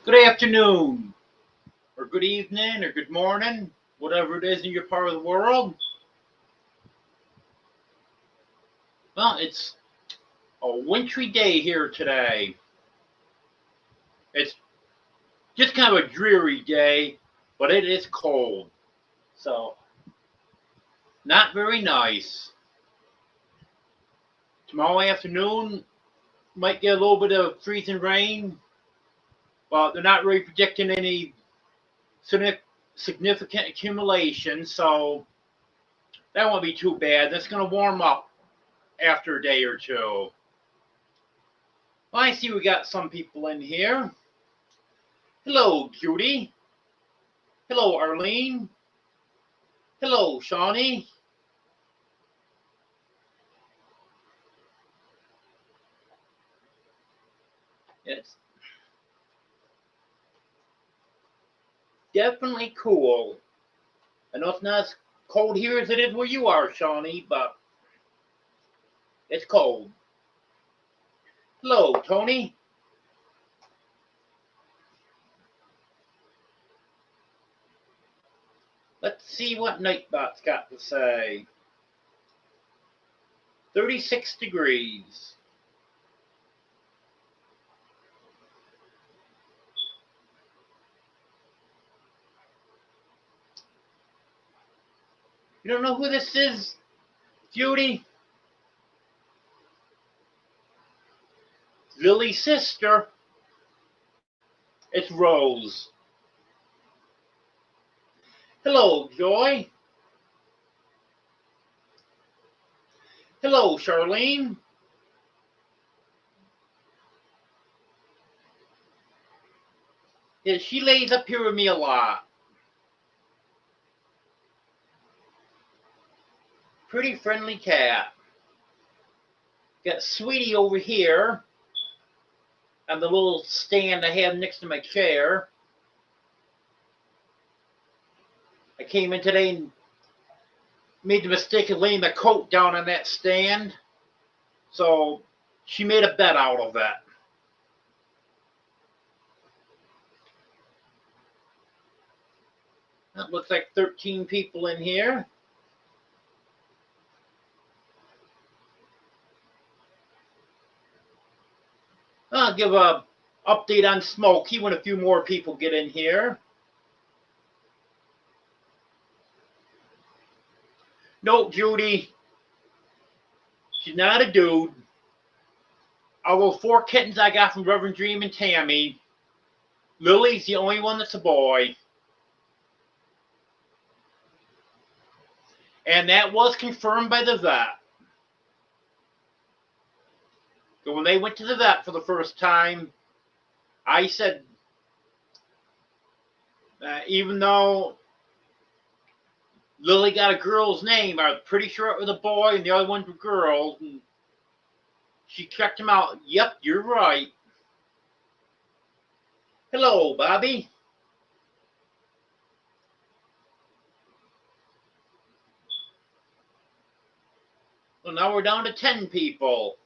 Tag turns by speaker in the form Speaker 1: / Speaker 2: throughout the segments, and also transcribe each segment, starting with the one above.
Speaker 1: Good afternoon, or good evening, or good morning, whatever it is in your part of the world. Well, it's a wintry day here today. It's just kind of a dreary day, but it is cold, so not very nice. Tomorrow afternoon might get a little bit of freezing rain, but they're not really predicting any significant accumulation, so that won't be too bad. It's going to warm up after a day or two. Well, I see we got some people in here. Hello, Judy. Hello, Arlene. Hello, Shawnee. It's definitely cool. I know it's not as cold here as it is where you are, Shawnee, but it's cold. Hello, Tony. Let's see what Nightbot's got to say. 36 degrees. You don't know who this is, Judy? Lily's sister. It's Rose. Hello, Joy. Hello, Charlene. Yeah, she lays up here with me a lot. Pretty friendly cat. Got Sweetie over here on the little stand I have next to my chair. I came in today and made the mistake of laying my coat down on that stand. So she made a bed out of that. That looks like 13 people in here. I'll give a update on Smokey when a few more people get in here. No, Judy. She's not a dude. Although 4 kittens I got from Reverend Dream and Tammy, Lily's the only one that's a boy. And that was confirmed by the vet. So when they went to the vet for the first time, I said, even though Lily got a girl's name, I was pretty sure it was a boy and the other ones were girls. And she checked him out. Yep, you're right. Hello, Bobby. Well, now we're down to 10 people.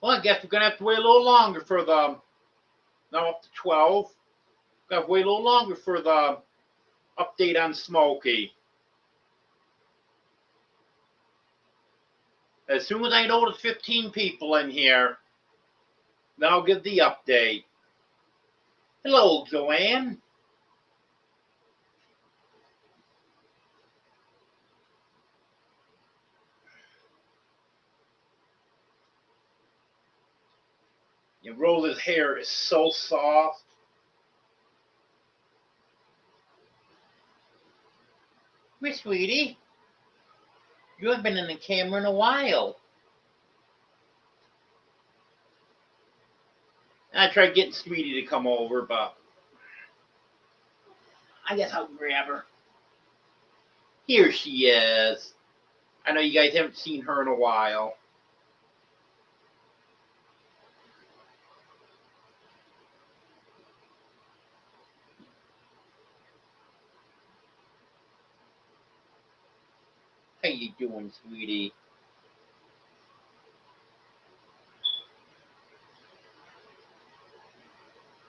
Speaker 1: Well, I guess we're going to have to wait a little longer for the, now up to 12. Got to wait a little longer for the update on Smokey. As soon as I know there's 15 people in here, then I'll give the update. Hello, Joanne. Rose's hair is so soft. Miss Sweetie, you haven't been in the camera in a while. I tried getting Sweetie to come over, but I guess I'll grab her. Here she is. I know you guys haven't seen her in a while. How you doing, Sweetie?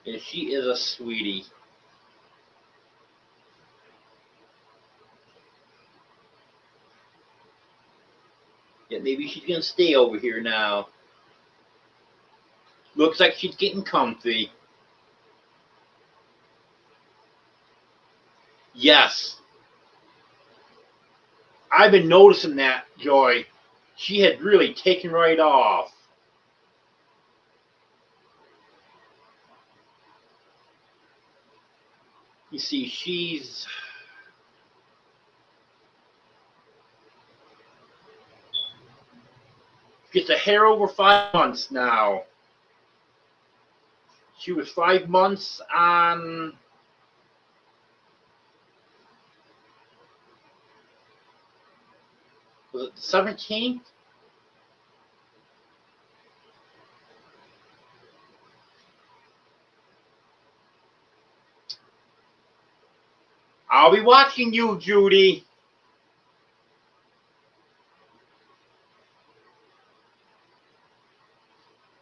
Speaker 1: Yeah, she is a sweetie. Yeah, maybe she's gonna stay over here now. Looks like she's getting comfy. Yes. I've been noticing that, Joy. She had really taken right off. You see, she's just a hair over 5 months now. She was 5 months on was it the 17th? I'll be watching you, Judy.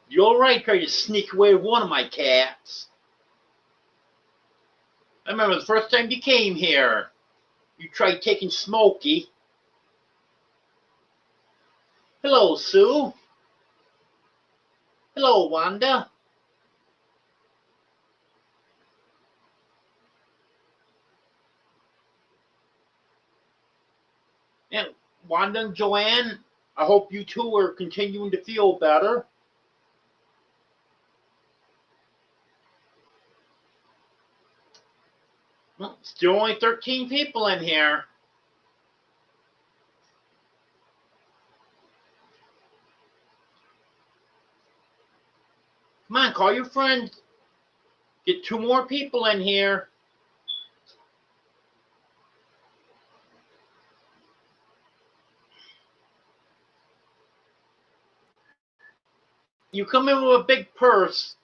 Speaker 1: You're right, trying to sneak away with one of my cats. I remember the first time you came here. You tried taking Smokey. Hello, Sue. Hello, Wanda. And Wanda and Joanne, I hope you two are continuing to feel better. Well, still only 13 people in here. Come on, call your friends. Get 2 more people in here. You come in with a big purse.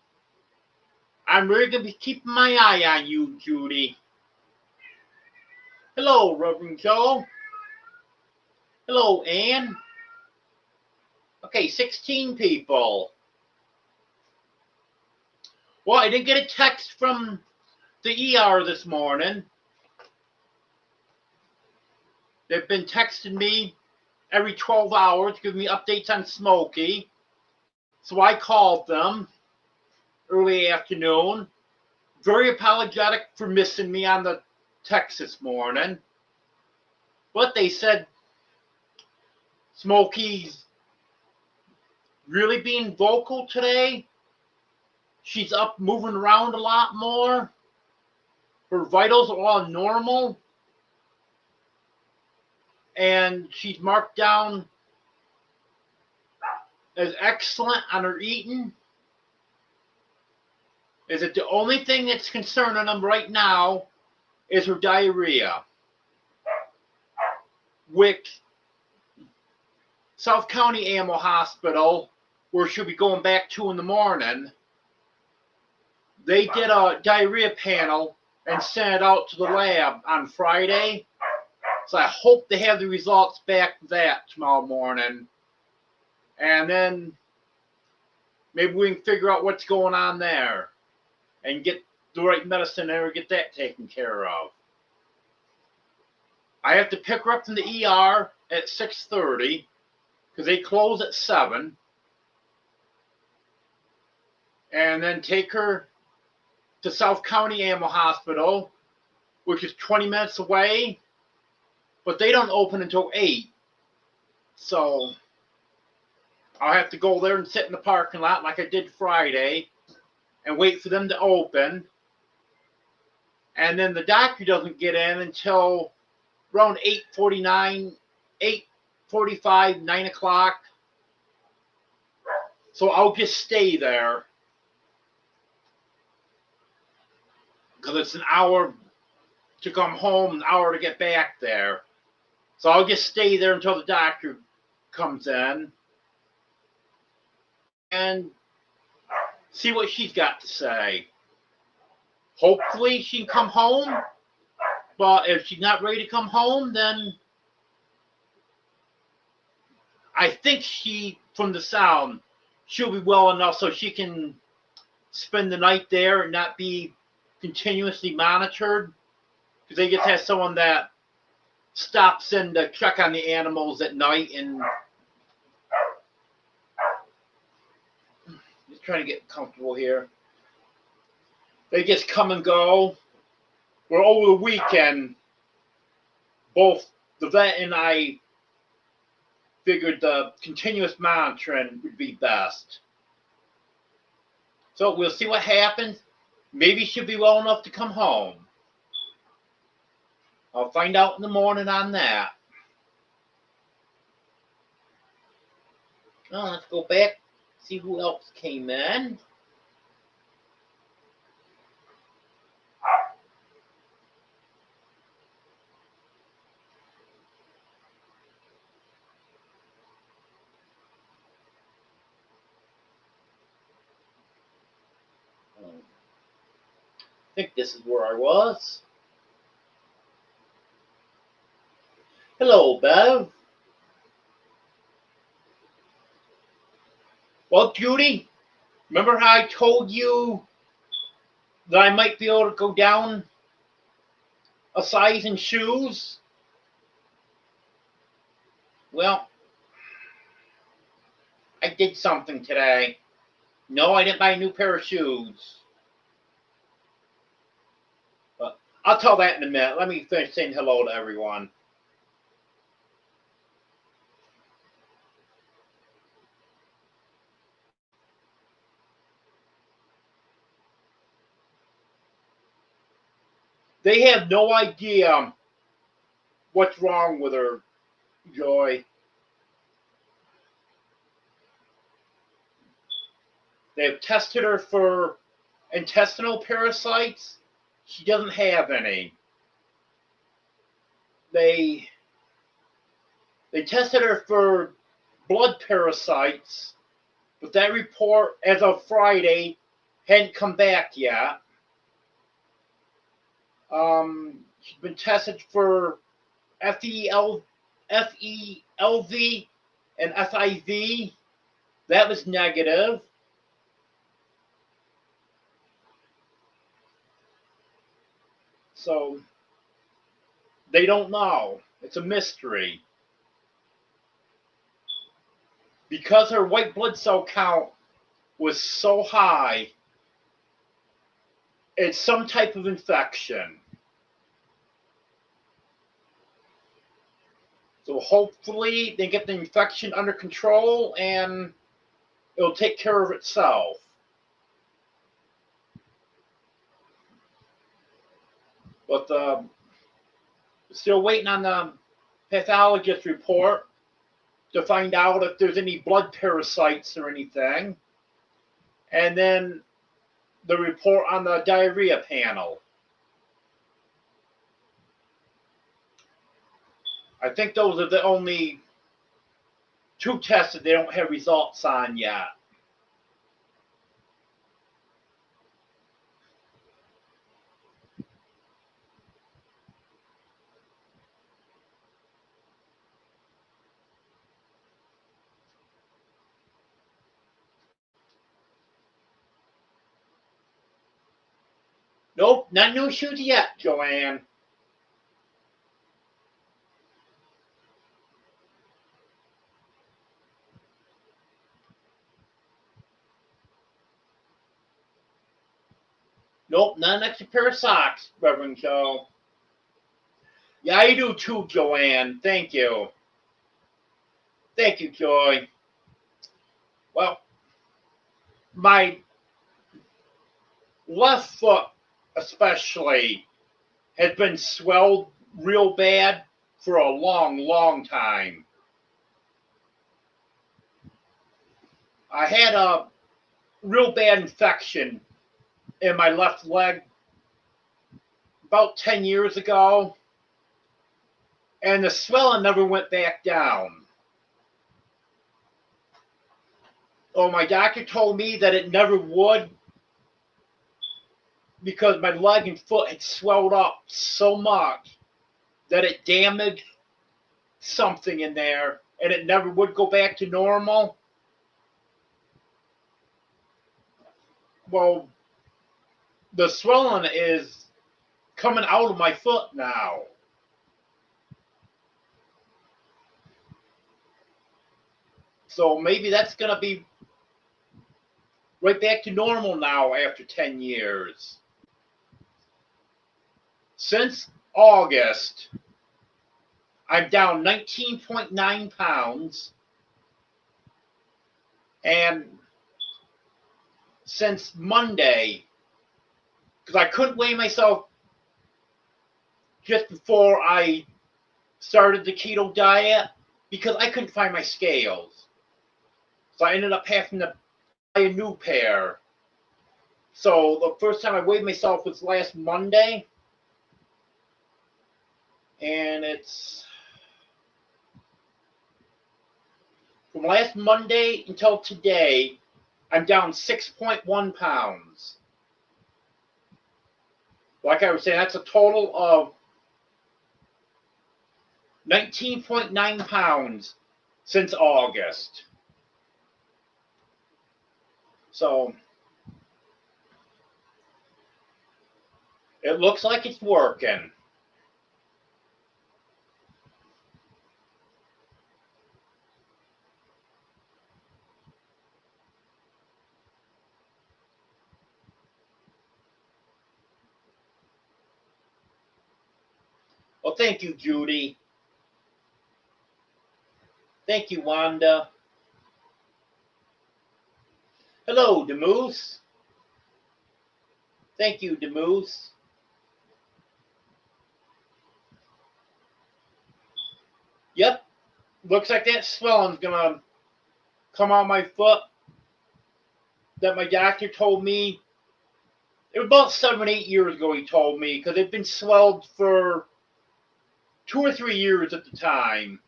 Speaker 1: I'm really going to be keeping my eye on you, Judy. Hello, Reverend Joe. Hello, Ann. Okay, 16 people. Well, I didn't get a text from the ER this morning. They've been texting me every 12 hours, giving me updates on Smokey. So I called them early afternoon. Very apologetic for missing me on the text this morning. But they said Smokey's really being vocal today. She's up moving around a lot more. Her vitals are all normal. And she's marked down as excellent on her eating. Is it the only thing that's concerning them right now is her diarrhea? Which South County Animal Hospital, where she'll be going back to in the morning, they did a diarrhea panel and sent it out to the lab on Friday. So I hope they have the results back that tomorrow morning. And then maybe we can figure out what's going on there and get the right medicine there and get that taken care of. I have to pick her up from the ER at 6:30 because they close at 7. And then take her to South County Animal Hospital, which is 20 minutes away, but they don't open until 8. So I'll have to go there and sit in the parking lot like I did Friday and wait for them to open. And then the doctor doesn't get in until around 8:49, 8:45, 9 o'clock. So I'll just stay there because it's an hour to come home, an hour to get back there. So I'll just stay there until the doctor comes in and see what she's got to say. Hopefully she can come home, but if she's not ready to come home, then I think from the sound, she'll be well enough so she can spend the night there and not be continuously monitored, because they just have someone that stops in to check on the animals at night and just trying to get comfortable here. They just come and go. Where over the weekend, both the vet and I figured the continuous monitoring would be best. So we'll see what happens. Maybe she'll be well enough to come home. I'll find out in the morning on that. Oh, let's go back, see who else came in. I think this is where I was. Hello, Bev. Well, Judy, remember how I told you that I might be able to go down a size in shoes? Well, I did something today. No, I didn't buy a new pair of shoes. But I'll tell that in a minute. Let me finish saying hello to everyone. They have no idea what's wrong with her, Joy. They've tested her for intestinal parasites. She doesn't have any. They tested her for blood parasites, but that report, as of Friday, hadn't come back yet. She's been tested for FELV and FIV. That was negative. So they don't know. It's a mystery. Because her white blood cell count was so high, it's some type of infection. So hopefully they get the infection under control and it'll take care of itself. But still waiting on the pathologist report to find out if there's any blood parasites or anything. And then the report on the diarrhea panel. I think those are the only two tests that they don't have results on yet. Nope, not new shoes yet, Joanne. Nope, not an extra pair of socks, Reverend Joe. Yeah, I do too, Joanne. Thank you. Thank you, Joy. Well, my left foot especially has been swelled real bad for a long, long time. I had a real bad infection in my left leg about 10 years ago, and the swelling never went back down. Oh, my doctor told me that it never would because my leg and foot had swelled up so much that it damaged something in there and it never would go back to normal. Well, the swelling is coming out of my foot now. So maybe that's going to be right back to normal now after 10 years. Since August, I'm down 19.9 pounds. And since Monday, because I couldn't weigh myself just before I started the keto diet because I couldn't find my scales. So I ended up having to buy a new pair. So the first time I weighed myself was last Monday. And it's from last Monday until today, I'm down 6.1 pounds. Like I was saying, that's a total of 19.9 pounds since August. So it looks like it's working. Well, thank you, Judy. Thank you, Wanda. Hello, Demoose. Thank you, Demoose. Yep. Looks like that swelling's gonna come on my foot that my doctor told me. It was about 7 or 8 years ago he told me, because it'd been swelled for 2 or 3 years at the time.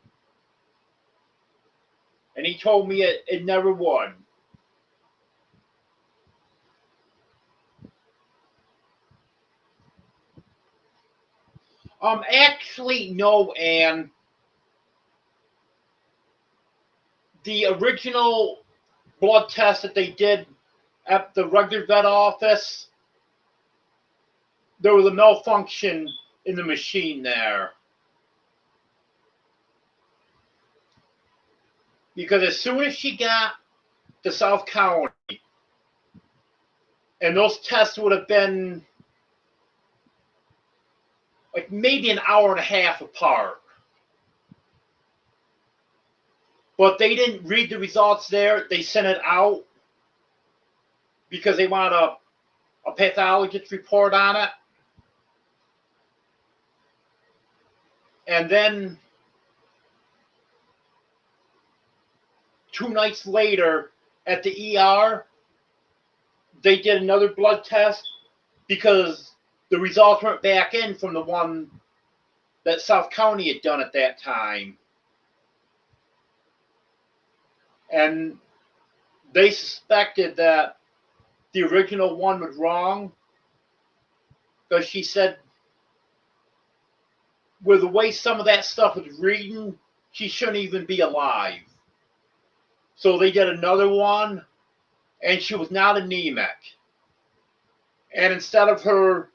Speaker 1: And he told me it never would. Actually, no, Anne. The original blood test that they did at the regular vet office, there was a malfunction in the machine there. Because as soon as she got to South County, and those tests would have been like maybe an hour and a half apart. But they didn't read the results there. They sent it out because they want a pathologist report on it. And then 2 nights later at the ER, they did another blood test because the results weren't back in from the one that South County had done at that time. And they suspected that the original one was wrong because she said with the way some of that stuff was reading, she shouldn't even be alive. So they did another one, and she was not anemic. And instead of her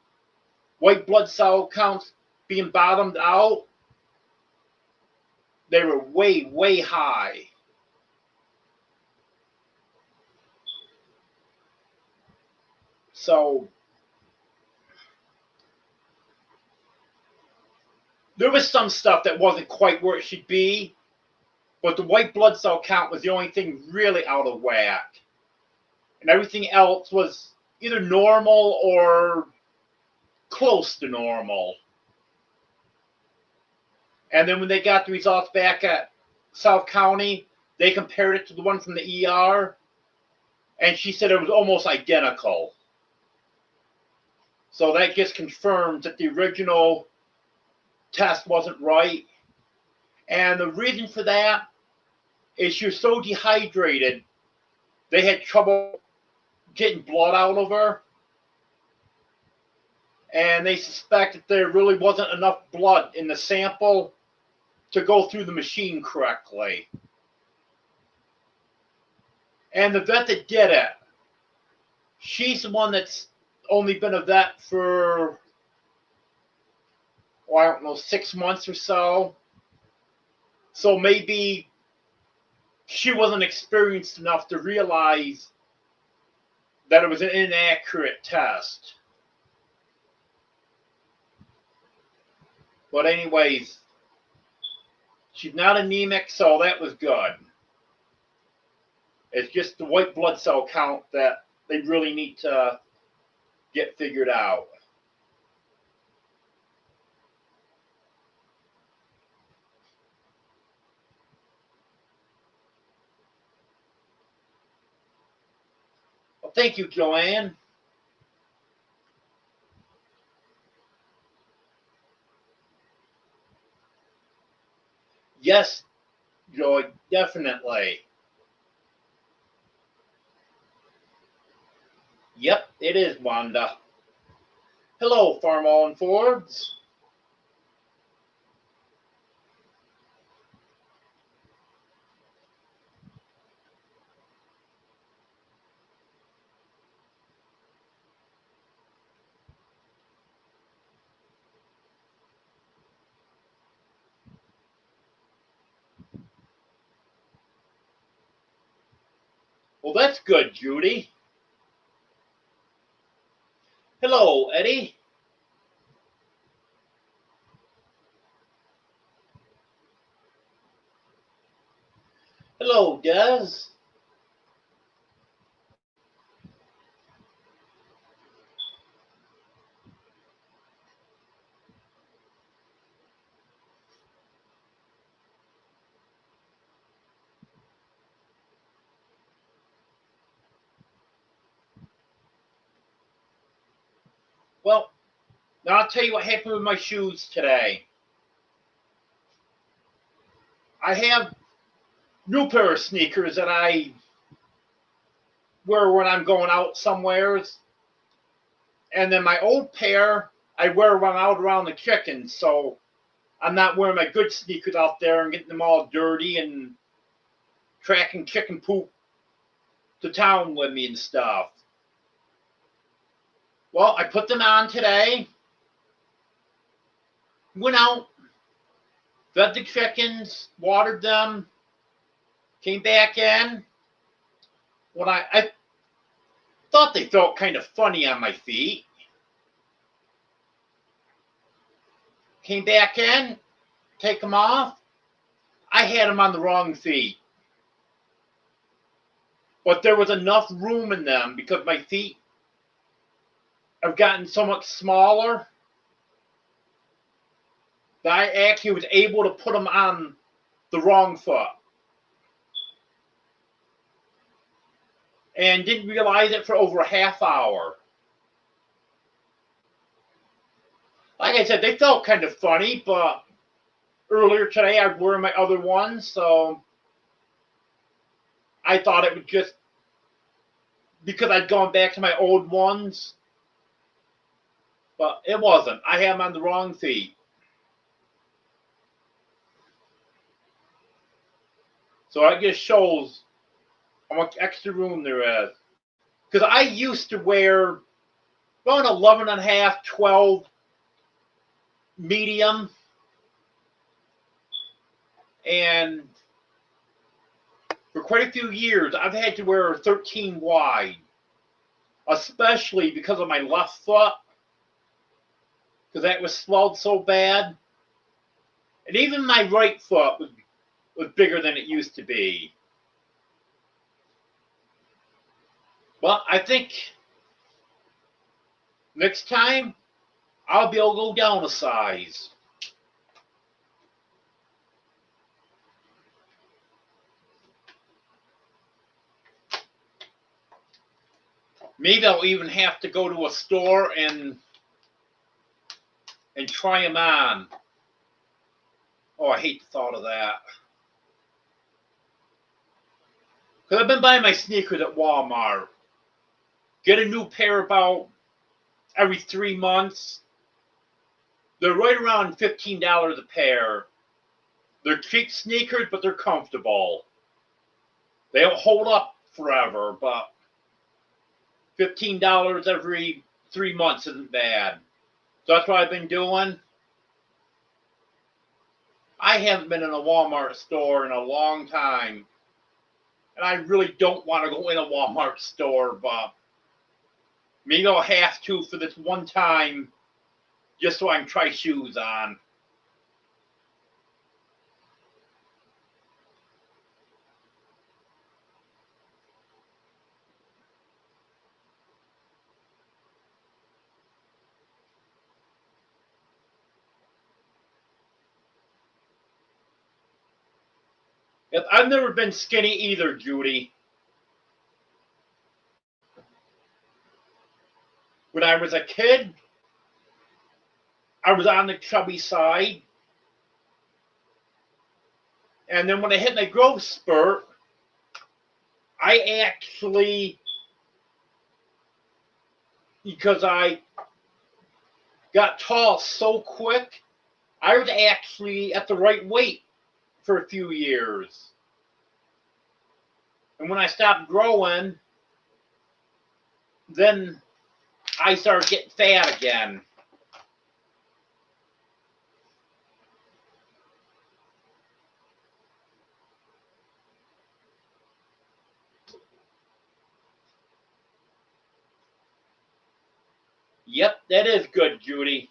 Speaker 1: white blood cell counts being bottomed out, they were way, way high. So there was some stuff that wasn't quite where it should be, but the white blood cell count was the only thing really out of whack. And everything else was either normal or close to normal. And then when they got the results back at South County, they compared it to the one from the ER, and she said it was almost identical. So that just confirms that the original test wasn't right. And the reason for that is she was so dehydrated, they had trouble getting blood out of her. And they suspect that there really wasn't enough blood in the sample to go through the machine correctly. And the vet that did it she's the one that's only been a vet for, I don't know, 6 months or so. So maybe she wasn't experienced enough to realize that it was an inaccurate test. But anyways, she's not anemic, so that was good. It's just the white blood cell count that they really need to get figured out. Well, thank you, Joanne. Yes, Joy, definitely. Yep, it is, Wanda. Hello, Farmall and Forbes. Well, that's good, Judy. Hello, Eddie. Hello, Des. Well, now I'll tell you what happened with my shoes today. I have new pair of sneakers that I wear when I'm going out somewheres, and then my old pair I wear when I'm out around the chickens. So I'm not wearing my good sneakers out there and getting them all dirty and tracking chicken poop to town with me and stuff. Well, I put them on today, went out, fed the chickens, watered them, came back in. When I thought they felt kind of funny on my feet. Came back in, take them off. I had them on the wrong feet. But there was enough room in them because my feet have gotten so much smaller that I actually was able to put them on the wrong foot. And didn't realize it for over a half hour. Like I said, they felt kind of funny, but earlier today I was wearing my other ones, so I thought it would just, because I'd gone back to my old ones, but it wasn't. I had them on the wrong feet. So that just shows how much extra room there is. Because I used to wear about 11 and a half, 12 medium, and for quite a few years I've had to wear a 13 wide, especially because of my left foot, because that was swelled so bad. And even my right foot was bigger than it used to be. Well, I think next time I'll be able to go down a size. Maybe I'll even have to go to a store and try them on. Oh, I hate the thought of that. Because I've been buying my sneakers at Walmart. Get a new pair about every 3 months. They're right around $15 a pair. They're cheap sneakers, but they're comfortable. They don't hold up forever, but $15 every 3 months isn't bad. So that's what I've been doing. I haven't been in a Walmart store in a long time. And I really don't want to go in a Walmart store, but maybe I'll have to for this one time just so I can try shoes on. I've never been skinny either, Judy. When I was a kid, I was on the chubby side. And then when I hit my growth spurt, I actually, because I got tall so quick, I was actually at the right weight for a few years. And when I stopped growing, then I started getting fat again. Yep, that is good, Judy.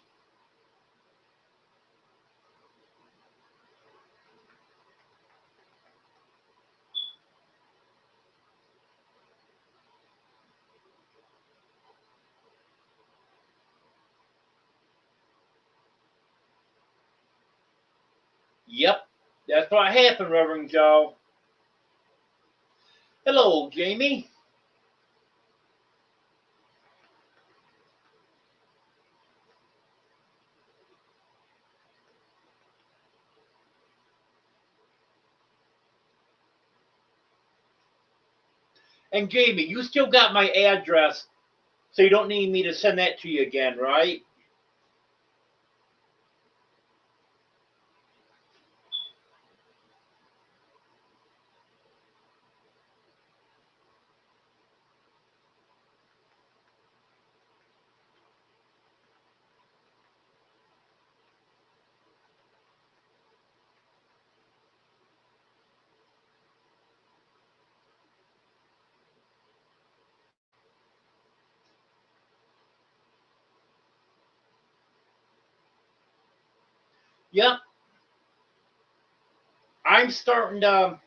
Speaker 1: Yep, that's what happened, Reverend Joe. Hello, Jamie. And Jamie, you still got my address, so you don't need me to send that to you again, right? Yep. I'm starting to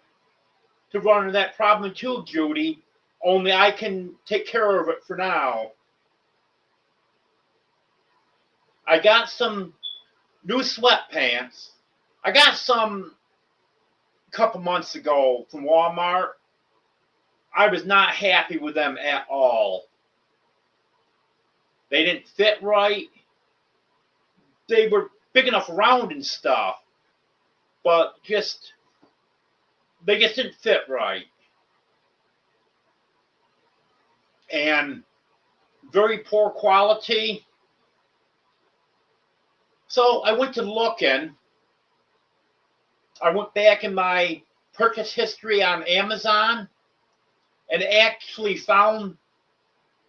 Speaker 1: run into that problem too, Judy. Only I can take care of it for now. I got some new sweatpants. I got some a couple months ago from Walmart. I was not happy with them at all. They didn't fit right. They were big enough around and stuff, but they just didn't fit right. And very poor quality. So I went to looking. I went back in my purchase history on Amazon and actually found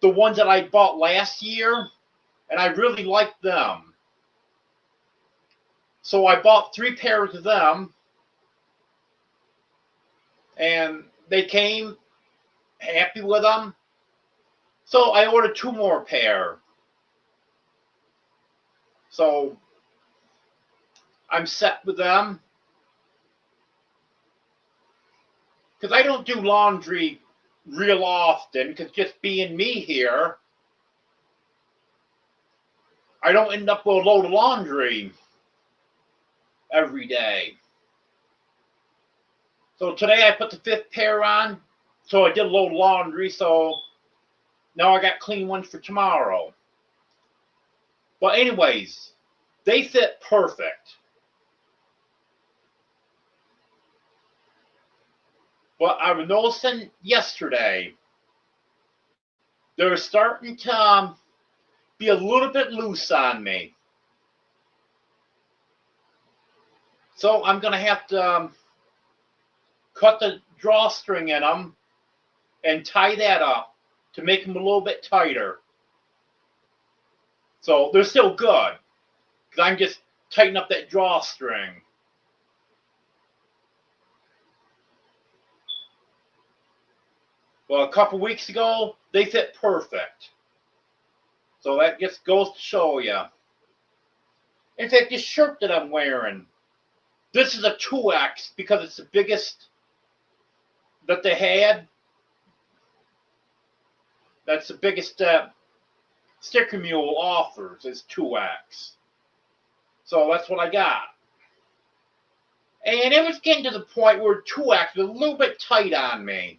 Speaker 1: the ones that I bought last year, and I really liked them. So I bought 3 pairs of them, and they came happy with them. So I ordered 2 more pair. So I'm set with them. Because I don't do laundry real often, because just being me here, I don't end up with a load of laundry every day. So today I put the 5th pair on, so I did a load of laundry, so now I got clean ones for tomorrow. But anyways, they fit perfect. But I was noticing yesterday, they're starting to be a little bit loose on me. So I'm going to have to cut the drawstring in them and tie that up to make them a little bit tighter. So they're still good, because I'm just tightening up that drawstring. Well, a couple weeks ago, they fit perfect. So that just goes to show you. In fact, this shirt that I'm wearing, this is a 2X because it's the biggest that they had. That's the biggest Sticker Mule offers is 2X. So that's what I got. And it was getting to the point where 2X was a little bit tight on me.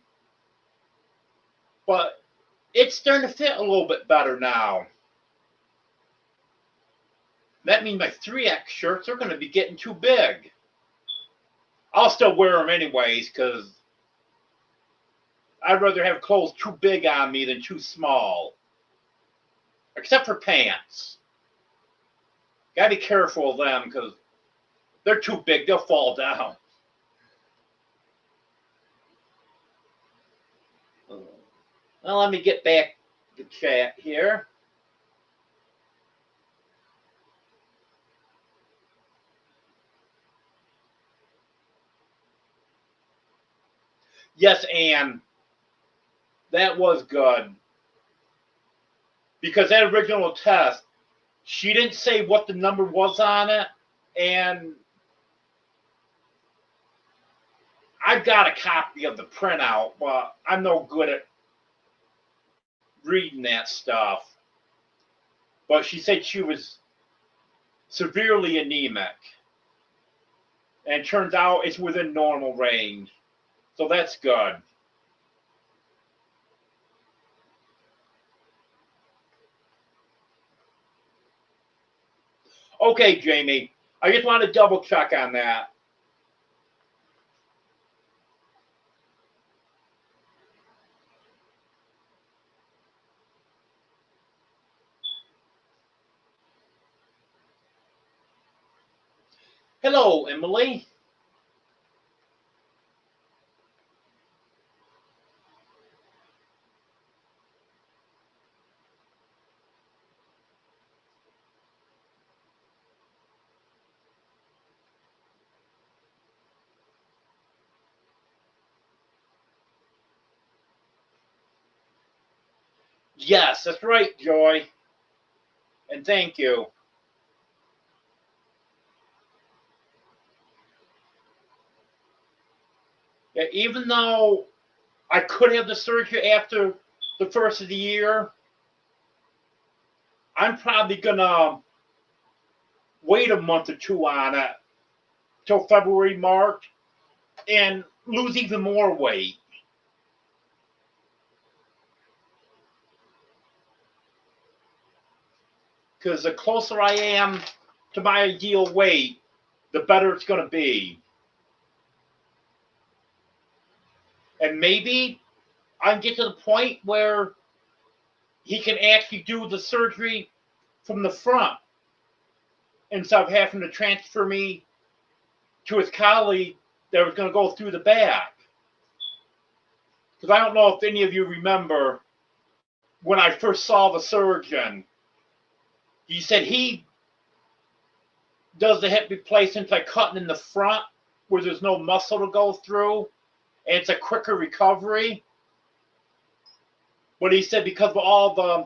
Speaker 1: But it's starting to fit a little bit better now. That means my 3X shirts are going to be getting too big. I'll still wear them anyways, because I'd rather have clothes too big on me than too small. Except for pants. Gotta be careful of them, because they're too big, they'll fall down. Well, let me get back to the chat here. Yes, Anne. That was good. Because that original test, she didn't say what the number was on it, and I've got a copy of the printout, but I'm no good at reading that stuff. But she said she was severely anemic. And it turns out it's within normal range. So that's good. Okay, Jamie. I just want to double check on that. Hello, Emily. Yes, that's right, Joy. And thank you. Yeah, even though I could have the surgery after the first of the year, I'm probably going to wait a month or two on it till February, March, and lose even more weight. Because the closer I am to my ideal weight, the better it's going to be. And maybe I can get to the point where he can actually do the surgery from the front instead of having to transfer me to his colleague that was going to go through the back. Because I don't know if any of you remember when I first saw the surgeon, he said he does the hip replacement by cutting in the front where there's no muscle to go through, and it's a quicker recovery. But he said because of all the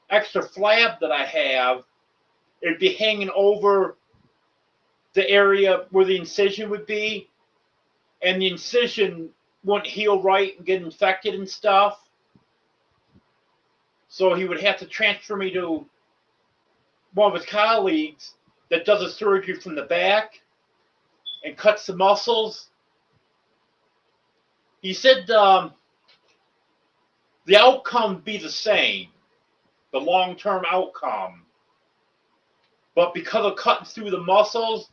Speaker 1: extra flab that I have, it'd be hanging over the area where the incision would be, and the incision wouldn't heal right and get infected and stuff. So he would have to transfer me to one of his colleagues that does a surgery from the back and cuts the muscles. He said the outcome would be the same, the long-term outcome. But because of cutting through the muscles,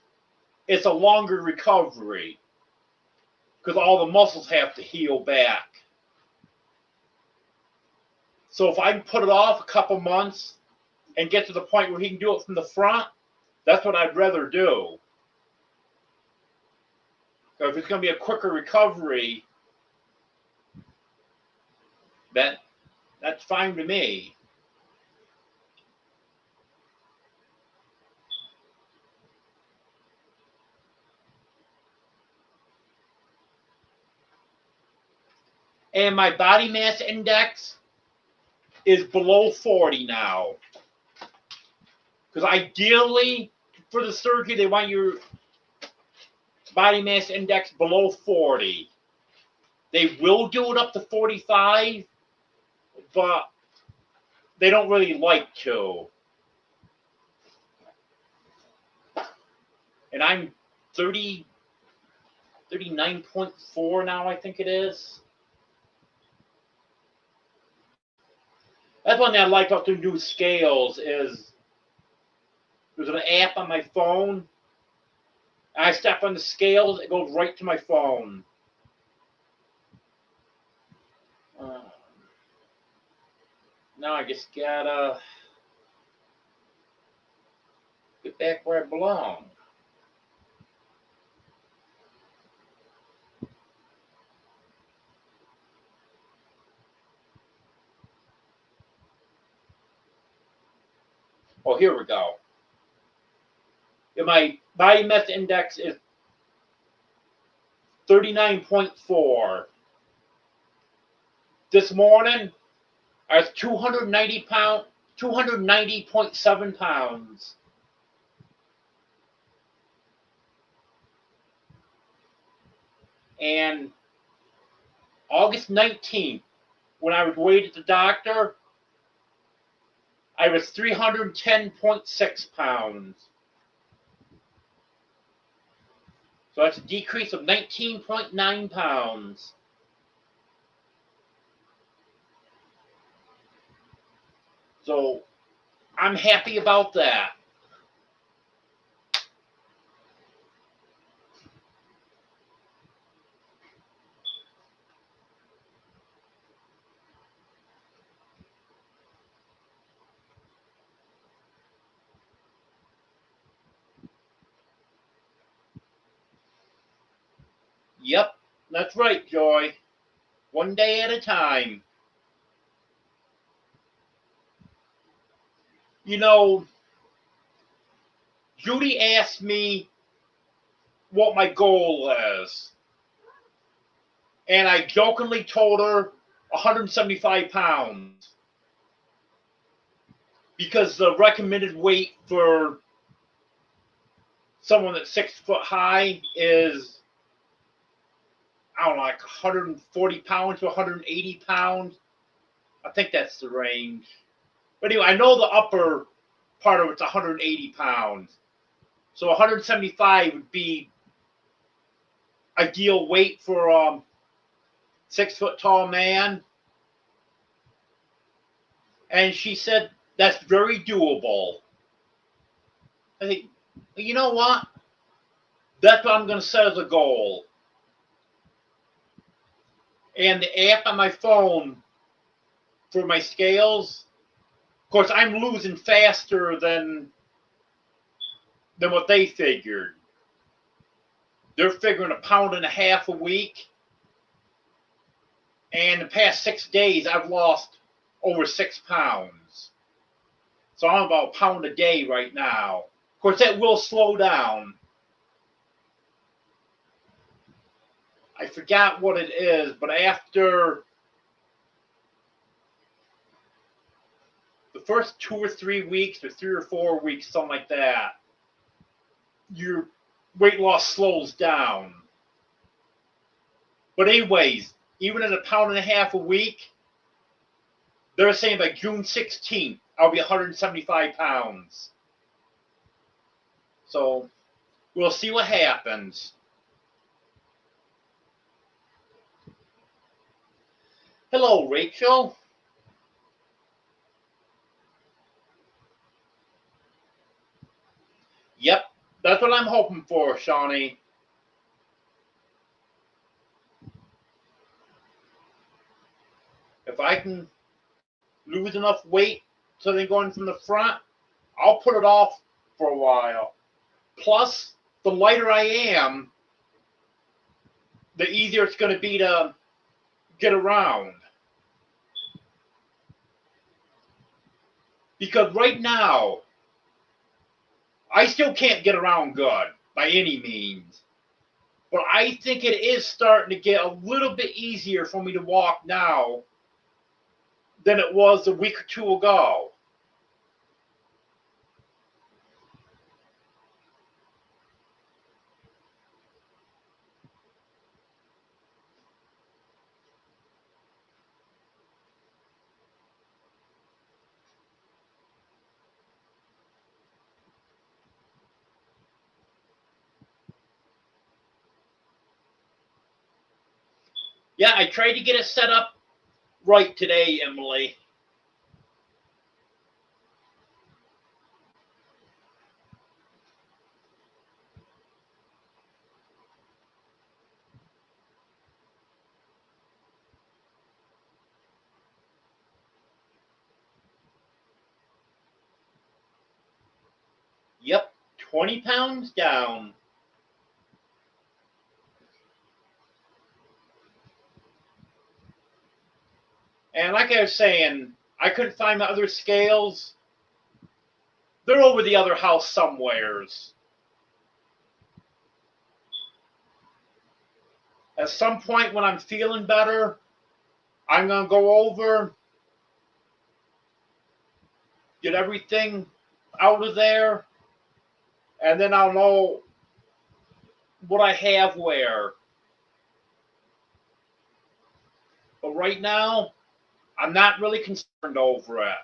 Speaker 1: it's a longer recovery because all the muscles have to heal back. So if I can put it off a couple months and get to the point where he can do it from the front, that's what I'd rather do. If it's going to be a quicker recovery, That's fine to me. And my body mass index is below 40 now. Because ideally, for the surgery, they want your body mass index below 40. They will do it up to 45, but they don't really like to. And I'm 39.4 now, I think it is. That's one thing I like about the new scales is there's an app on my phone. I step on the scales, it goes right to my phone. Now I just gotta get back where I belong. Oh, here we go. And my body mass index is 39.4. This morning, I was 290.7 pounds. And August 19th, when I was weighed at the doctor, I was 310.6 pounds. So that's a decrease of 19.9 pounds. So I'm happy about that. Yep, that's right, Joy. One day at a time. You know, Judy asked me what my goal is. And I jokingly told her 175 pounds. Because the recommended weight for someone that's 6 foot high is, I don't know, like 140 pounds to 180 pounds. I think that's the range. But anyway, I know the upper part of it's 180 pounds. So 175 would be ideal weight for a 6 foot tall man. And she said that's very doable. I think, you know what? That's what I'm going to set as a goal. And the app on my phone for my scales, of course, I'm losing faster than what they figured. They're figuring 1.5 pounds a week. And the past 6 days, I've lost over 6 pounds. So I'm about 1 pound a day right now. Of course, that will slow down. I forgot what it is, but after the first 2 or 3 weeks, or 3 or 4 weeks, something like that, your weight loss slows down. But anyways, even at 1.5 pounds a week, they're saying by June 16th, I'll be 175 pounds. So we'll see what happens. Hello, Rachel. Yep, that's what I'm hoping for, Shawnee. If I can lose enough weight so they're going from the front, I'll put it off for a while. Plus, the lighter I am, the easier it's going to be to get around. Because right now, I still can't get around good by any means. But I think it is starting to get a little bit easier for me to walk now than it was a week or two ago. Yeah, I tried to get it set up right today, Emily. Yep, 20 pounds down. And like I was saying, I couldn't find my other scales. They're over the other house somewheres. At some point when I'm feeling better, I'm going to go over, get everything out of there, and then I'll know what I have where. But right now, I'm not really concerned over it.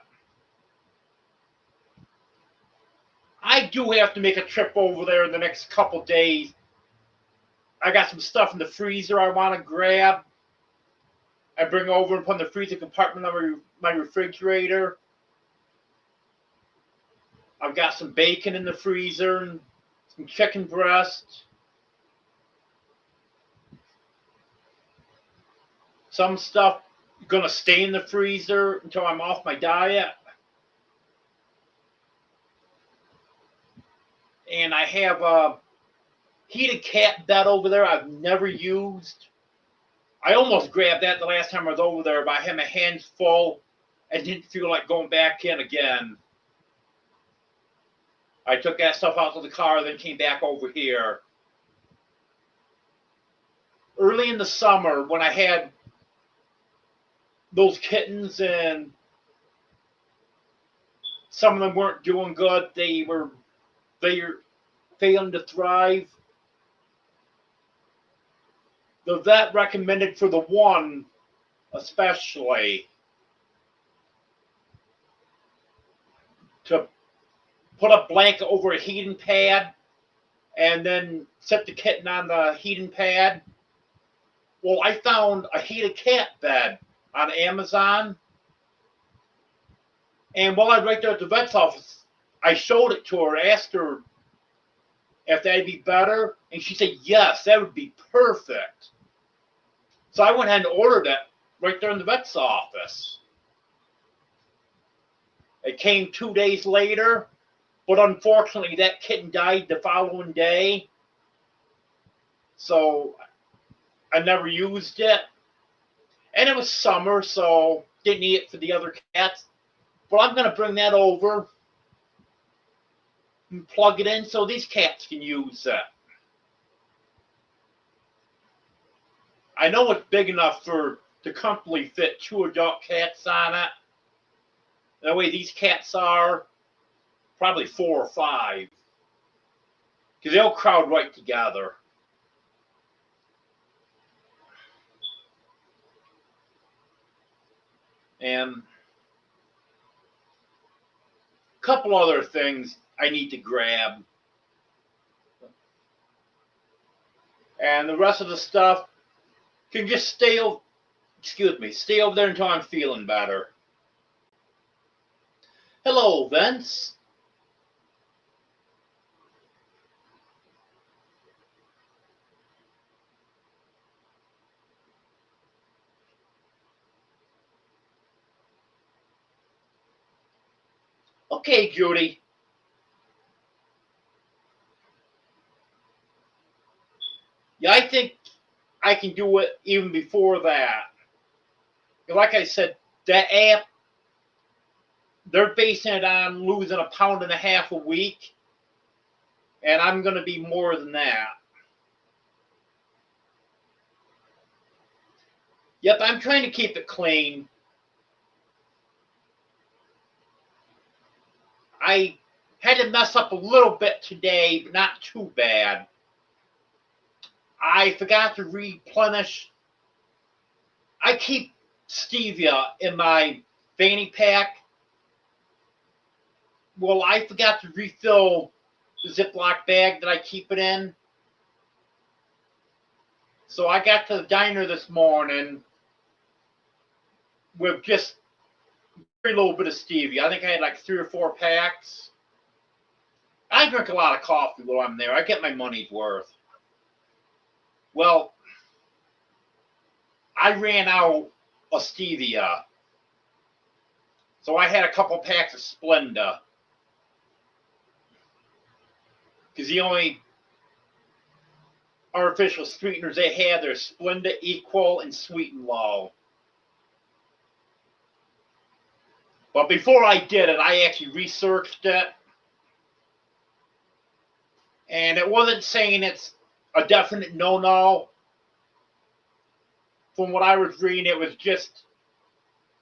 Speaker 1: I do have to make a trip over there in the next couple days. I got some stuff in the freezer I want to grab and bring over and put in the freezer compartment of my refrigerator. I've got some bacon in the freezer and some chicken breast. Some stuff gonna stay in the freezer until I'm off my diet. And I have a heated cat bed over there I've never used. I almost grabbed that the last time I was over there, but I had my hands full and didn't feel like going back in again. I took that stuff out to the car, then came back over here. Early in the summer, when I had those kittens and some of them weren't doing good, they were failing to thrive. The vet recommended for the one, especially, to put a blanket over a heating pad and then set the kitten on the heating pad. Well, I found a heated cat bed on Amazon. And while I was right there at the vet's office, I showed it to her, asked her if that'd be better. And she said, yes, that would be perfect. So I went ahead and ordered it right there in the vet's office. It came 2 days later, but unfortunately that kitten died the following day. So I never used it. And it was summer, so didn't need it for the other cats. But I'm going to bring that over and plug it in so these cats can use it. I know it's big enough to comfortably fit 2 adult cats on it. That way these cats are probably 4 or 5. Because they'll crowd right together. And a couple other things I need to grab. And the rest of the stuff can just stay over there until I'm feeling better. Hello, Vince. Okay, Judy. Yeah, I think I can do it even before that. Like I said, that app they're basing it on losing 1.5 pounds a week, and I'm going to be more than that. Yep, I'm trying to keep it clean. I had to mess up a little bit today, but not too bad. I forgot to replenish. I keep stevia in my fanny pack. Well, I forgot to refill the Ziploc bag that I keep it in. So I got to the diner this morning with just very little bit of stevia. I think I had like 3 or 4 packs. I drink a lot of coffee while I'm there. I get my money's worth. Well, I ran out of stevia. So I had a couple packs of Splenda. Because the only artificial sweeteners they had are Splenda, Equal, and Sweet and Low. But before I did it, I actually researched it. And it wasn't saying it's a definite no-no. From what I was reading, it was just,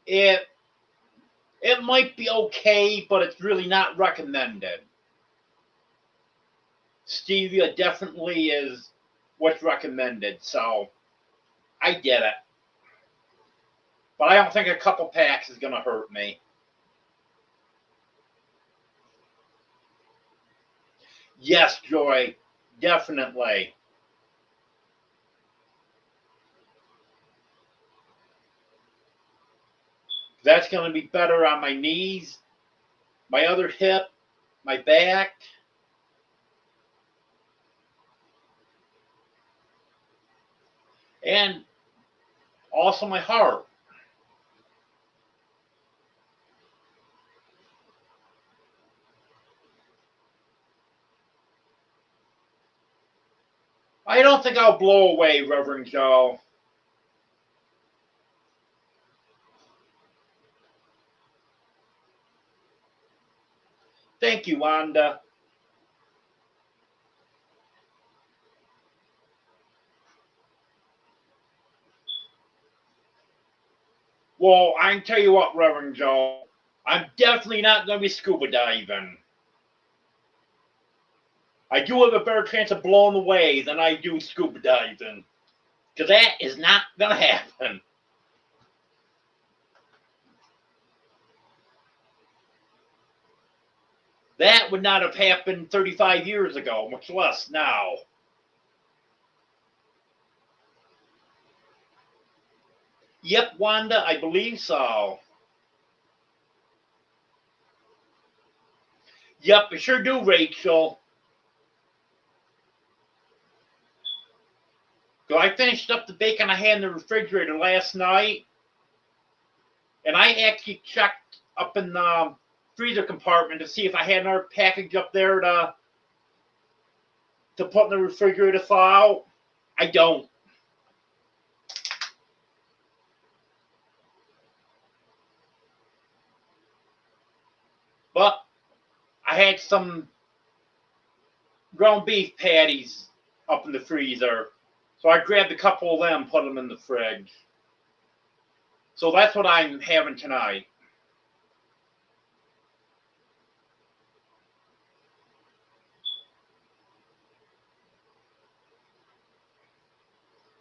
Speaker 1: it might be okay, but it's really not recommended. Stevia definitely is what's recommended, so I get it. But I don't think a couple packs is going to hurt me. Yes, Joy, definitely. That's going to be better on my knees, my other hip, my back. And also my heart. I don't think I'll blow away, Reverend Joe. Thank you, Wanda. Well, I can tell you what, Reverend Joe, I'm definitely not going to be scuba diving. I do have a better chance of blowing away than I do scuba diving. Because that is not going to happen. That would not have happened 35 years ago, much less now. Yep, Wanda, I believe so. Yep, I sure do, Rachel. So I finished up the bacon I had in the refrigerator last night. And I actually checked up in the freezer compartment to see if I had another package up there to put in the refrigerator to thaw out. I don't. But I had some ground beef patties up in the freezer. So I grabbed a couple of them, put them in the fridge. So that's what I'm having tonight.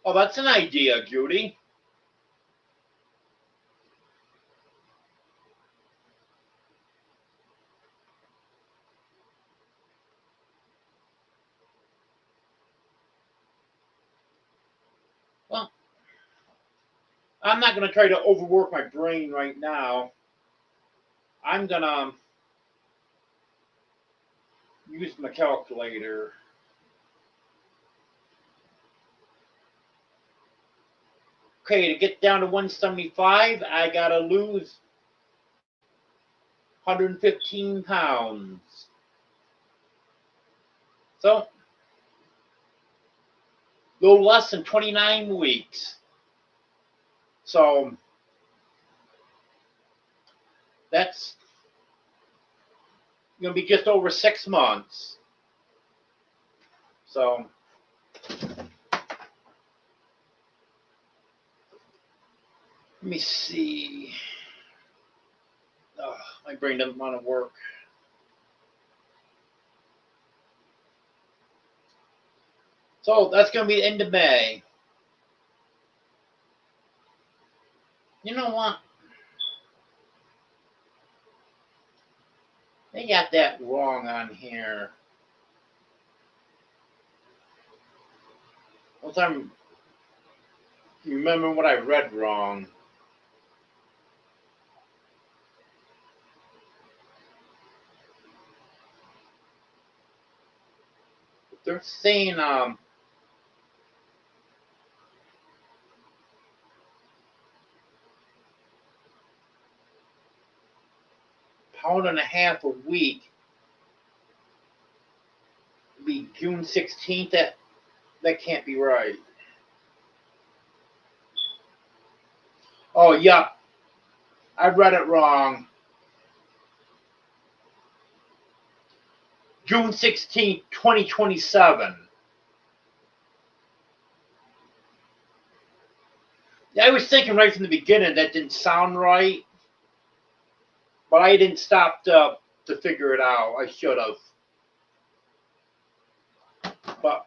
Speaker 1: Oh, that's an idea, Judy. Well, I'm not going to try to overwork my brain right now. I'm going to use my calculator. Okay, to get down to 175, I got to lose 115 pounds. So, a little less than 29 weeks. So, that's going to be just over 6 months. So, let me see. Oh, my brain doesn't want to work. So, that's going to be the end of May. You know what? They got that wrong on here. Once I'm remembering what I read wrong. They're saying pound and a half a week. Be June 16th. That can't be right. Oh, yeah. I read it wrong. June 16th, 2027. Yeah, I was thinking right from the beginning that didn't sound right. But I didn't stop to figure it out. I should have. But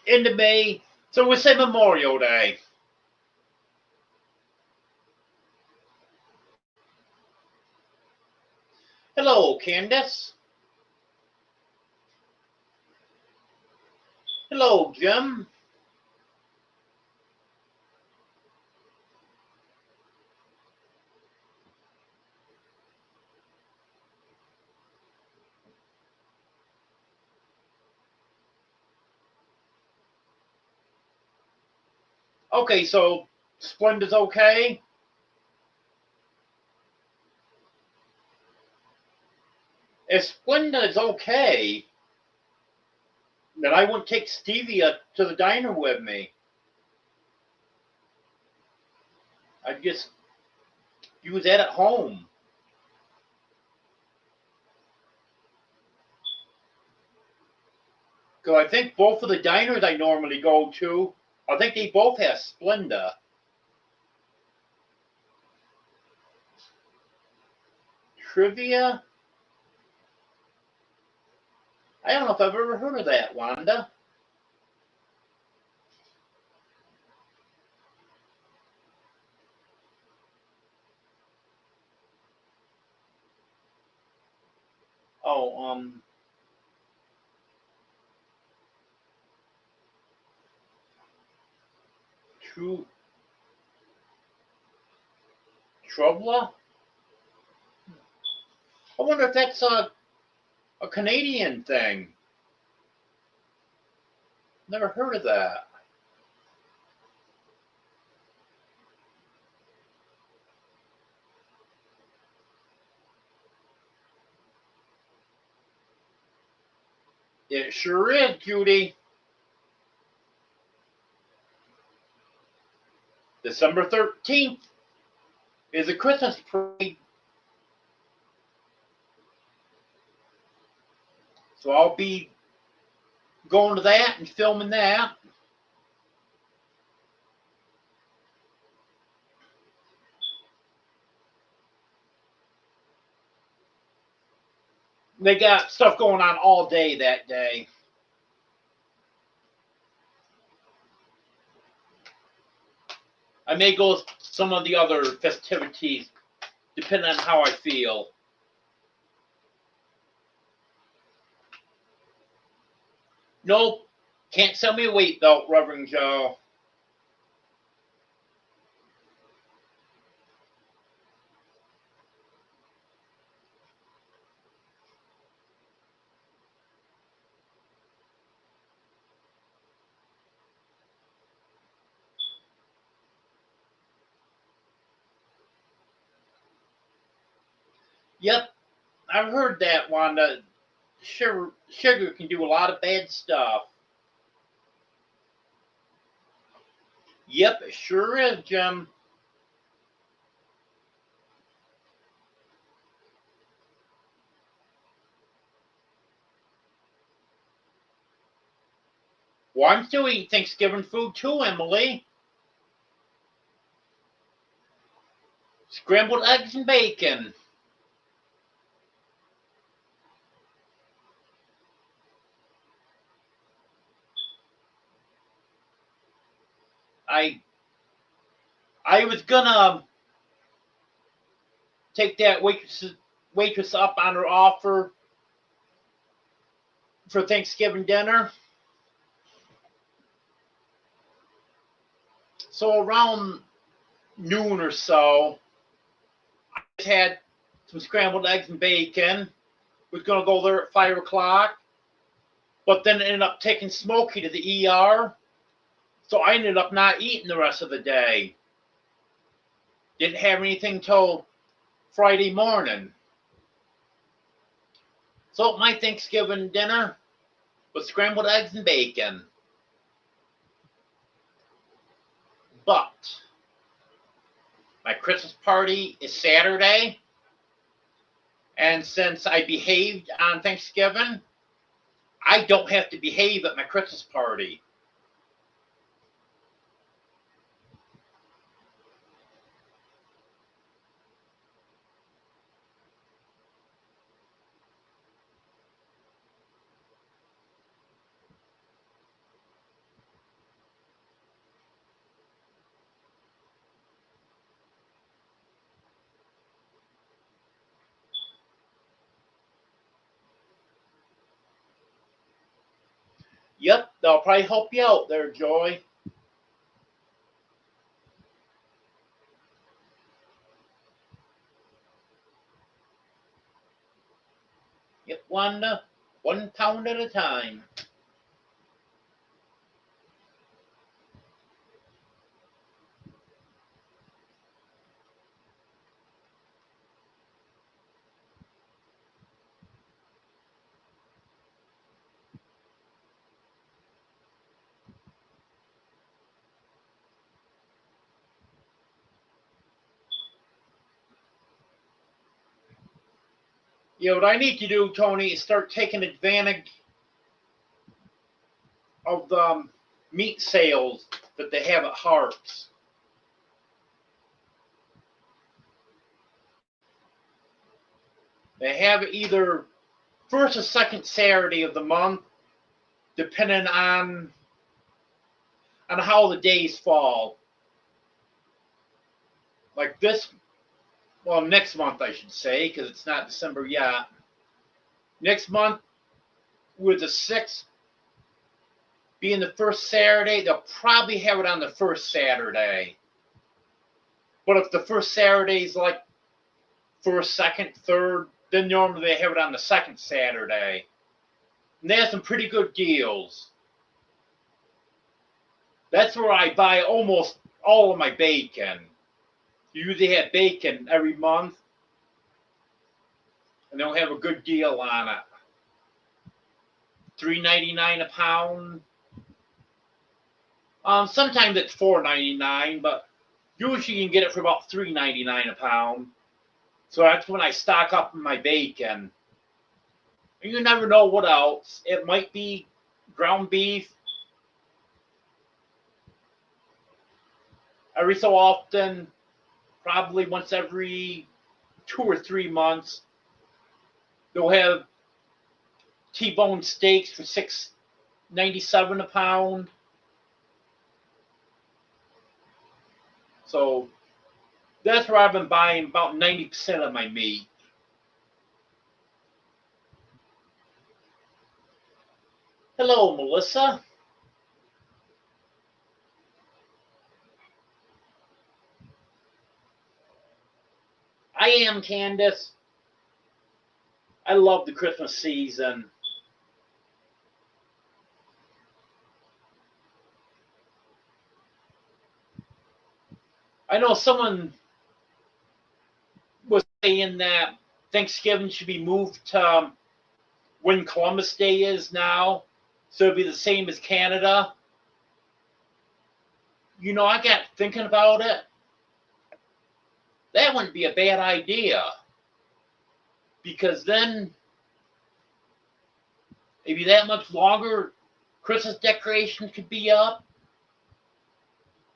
Speaker 1: into May. So we'll say Memorial Day. Hello, Candace. Hello, Jim. Okay, so Splenda's okay. If Splenda is okay, then I wouldn't take Stevia to the diner with me. I'd just use that at home. Because I think both of the diners I normally go to, I think they both have Splenda. Trivia? I don't know if I've ever heard of that, Wanda. Oh, Trubla? I wonder if that's a Canadian thing. Never heard of that. It sure is, Judy. December 13th is a Christmas parade. So I'll be going to that and filming that. They got stuff going on all day that day. I may go with some of the other festivities, depending on how I feel. Nope, can't sell me a weight belt, Reverend Joe. Yep, I've heard that, Wanda. Sugar can do a lot of bad stuff. Yep, it sure is, Jim. Well, I'm still eating Thanksgiving food too, Emily. Scrambled eggs and bacon. I was gonna take that waitress up on her offer for Thanksgiving dinner. So around noon or so, I just had some scrambled eggs and bacon. Was gonna go there at 5 o'clock, but then ended up taking Smokey to the ER. So I ended up not eating the rest of the day. Didn't have anything till Friday morning. So my Thanksgiving dinner was scrambled eggs and bacon. But my Christmas party is Saturday. And since I behaved on Thanksgiving, I don't have to behave at my Christmas party. Yep, they'll probably help you out there, Joy. Yep, one pound at a time. What I need to do, Tony, is start taking advantage of the meat sales that they have at Harps. They have either first or second Saturday of the month, depending on how the days fall. Like next month I should say, because it's not December yet. Next month, with the 6th being the first Saturday, they'll probably have it on the first Saturday. But if the first Saturday is like first, second, third, then normally they have it on the second Saturday. And they have some pretty good deals. That's where I buy almost all of my bacon. You usually have bacon every month, and they'll have a good deal on it. $3.99 a pound. Sometimes it's $4.99, but usually you can get it for about $3.99 a pound. So that's when I stock up my bacon. And you never know what else. It might be ground beef. Every so often, probably once every 2 or 3 months, they'll have T-bone steaks for $6.97 a pound. So that's where I've been buying about 90% of my meat. Hello, Melissa. I am, Candace. I love the Christmas season. I know someone was saying that Thanksgiving should be moved to when Columbus Day is now, so it'll be the same as Canada. I got thinking about it. That wouldn't be a bad idea. Because then, maybe that much longer Christmas decorations could be up.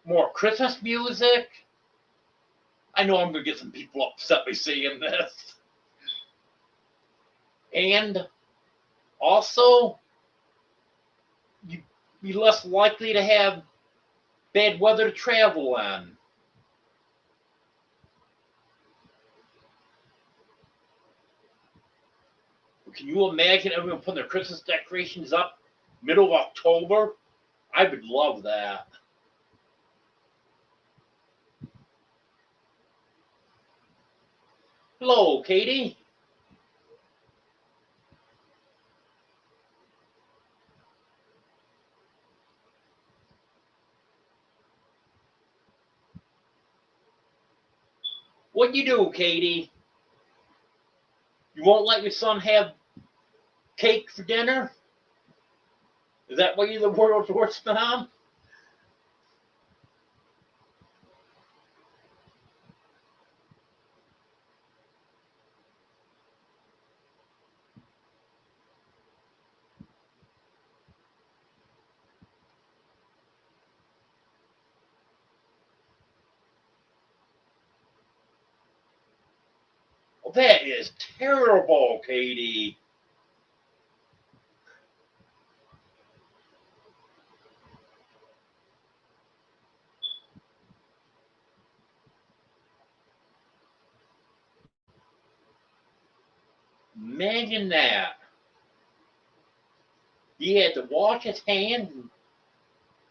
Speaker 1: More Christmas music. I know I'm going to get some people upset by saying this. And also, you'd be less likely to have bad weather to travel in. Can you imagine everyone putting their Christmas decorations up middle of October? I would love that. Hello, Katie. What you do, Katie? You won't let your son have cake for dinner? Is that why you're the world's worst mom? Well, that is terrible, Katie. Imagine that. He had to wash his hands and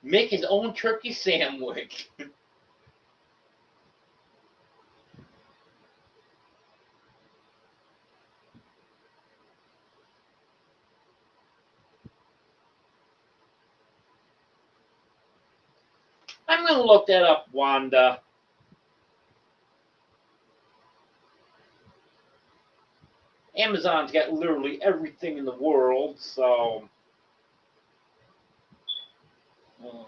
Speaker 1: make his own turkey sandwich. I'm going to look that up, Wanda. Amazon's got literally everything in the world, so. Um,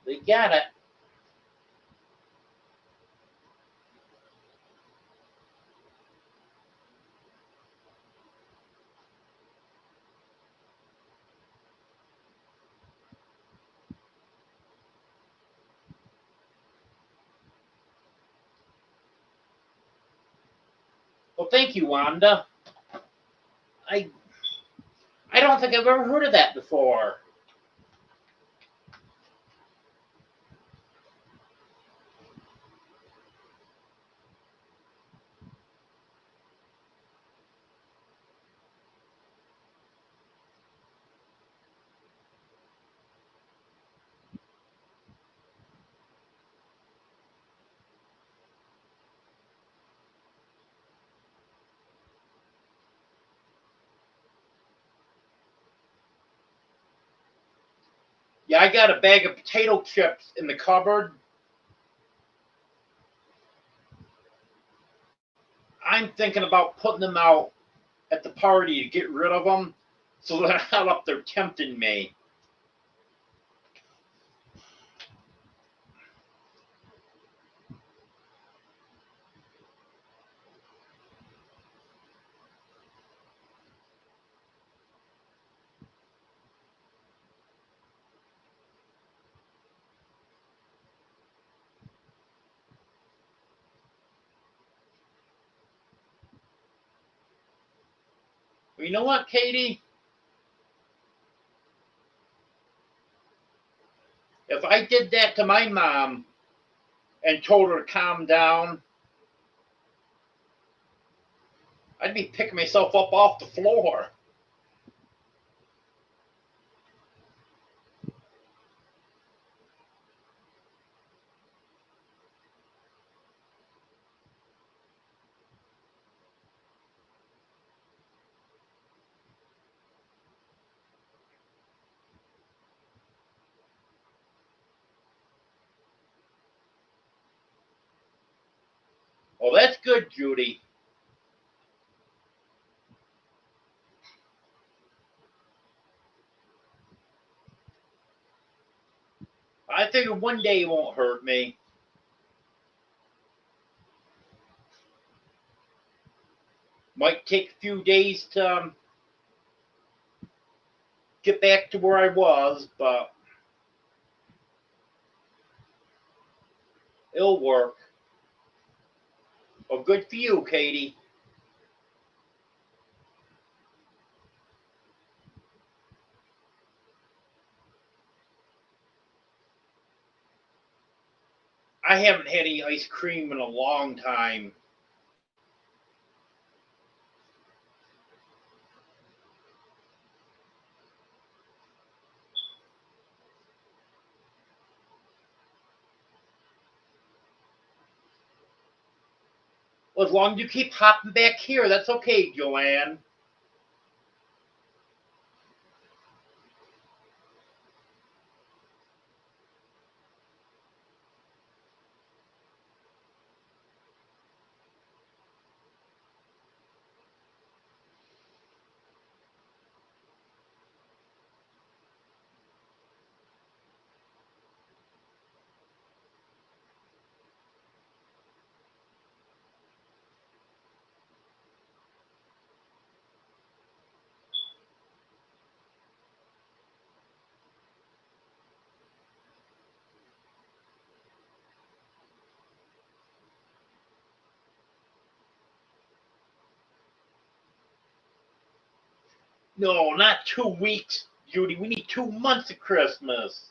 Speaker 1: they got it. Well, thank you, Wanda. I I don't think I've ever heard of that before. Yeah, I got a bag of potato chips in the cupboard. I'm thinking about putting them out at the party to get rid of them so they're not up there tempting me. You know what, Katie? If I did that to my mom and told her to calm down, I'd be picking myself up off the floor. Well, that's good, Judy. figured one day it won't hurt me. Might take a few days to get back to where I was, but it'll work. Well, good for you, Katie. I haven't had any ice cream in a long time. Well, as long as you keep hopping back here, that's okay, Joanne. No, not 2 weeks, Judy. We need 2 months of Christmas.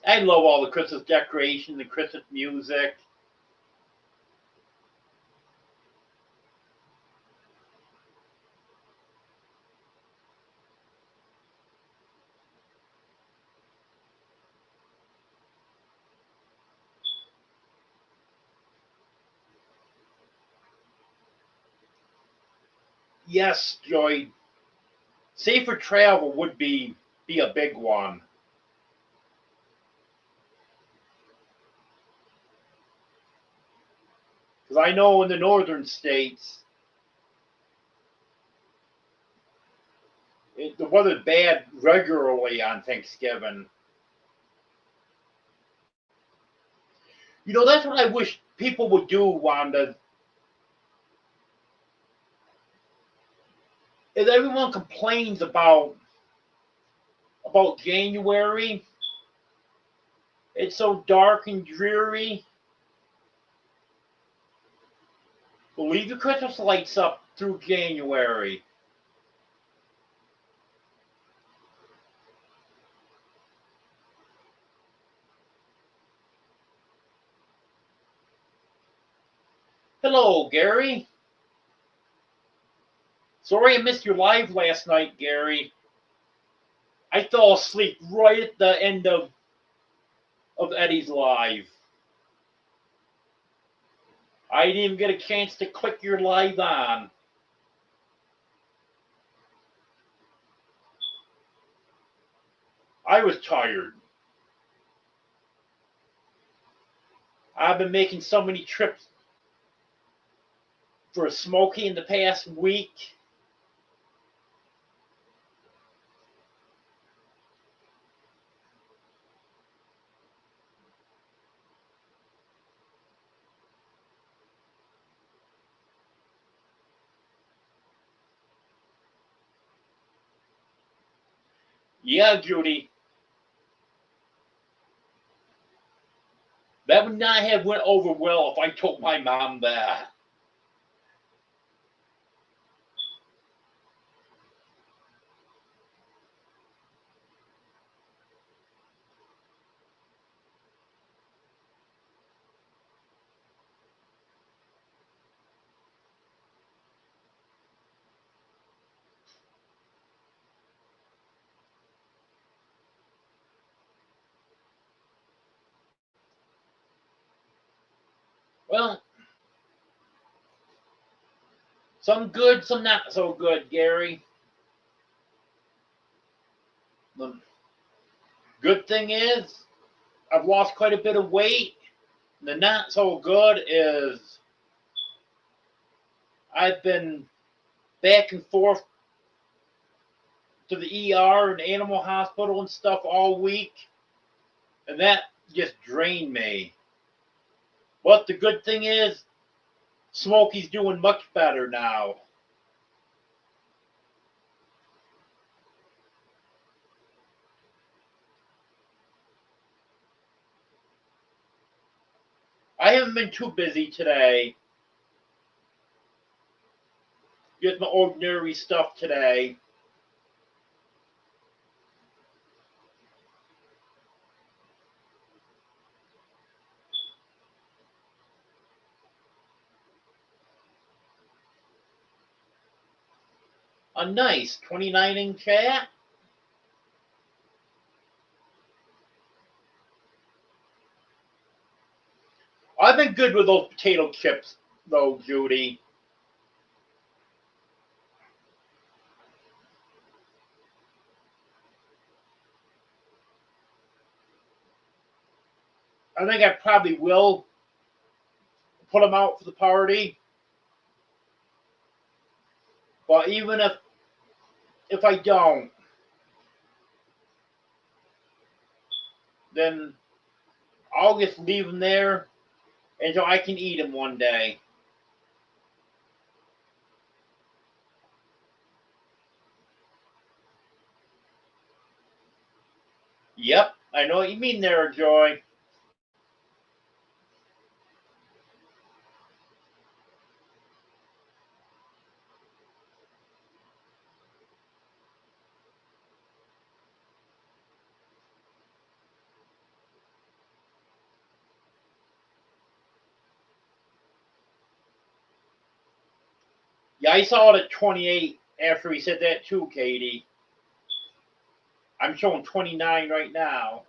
Speaker 1: I love all the Christmas decorations, the Christmas music. Yes, Joy. Safer travel would be a big one. Because I know in the northern states, the weather's bad regularly on Thanksgiving. That's what I wish people would do, Wanda. Is everyone complains about January? It's so dark and dreary. Well, leave the Christmas lights up through January. Hello, Gary. Sorry I missed your live last night, Gary. I fell asleep right at the end of Eddie's live. I didn't even get a chance to click your live on. I was tired. I've been making so many trips for Smokey in the past week. Yeah, Judy. That would not have went over well if I told my mom that. Well, some good, some not so good, Gary. The good thing is, I've lost quite a bit of weight. The not so good is I've been back and forth to the ER and animal hospital and stuff all week, and that just drained me. But the good thing is, Smokey's doing much better now. I haven't been too busy today. Just my ordinary stuff today. A nice 29 in chat. I've been good with those potato chips, though, Judy. I think I probably will put them out for the party. But even if I don't, then I'll just leave them there until I can eat them one day. Yep, I know what you mean there, Joy. Yeah, I saw it at 28 after he said that too, Katie. I'm showing 29 right now.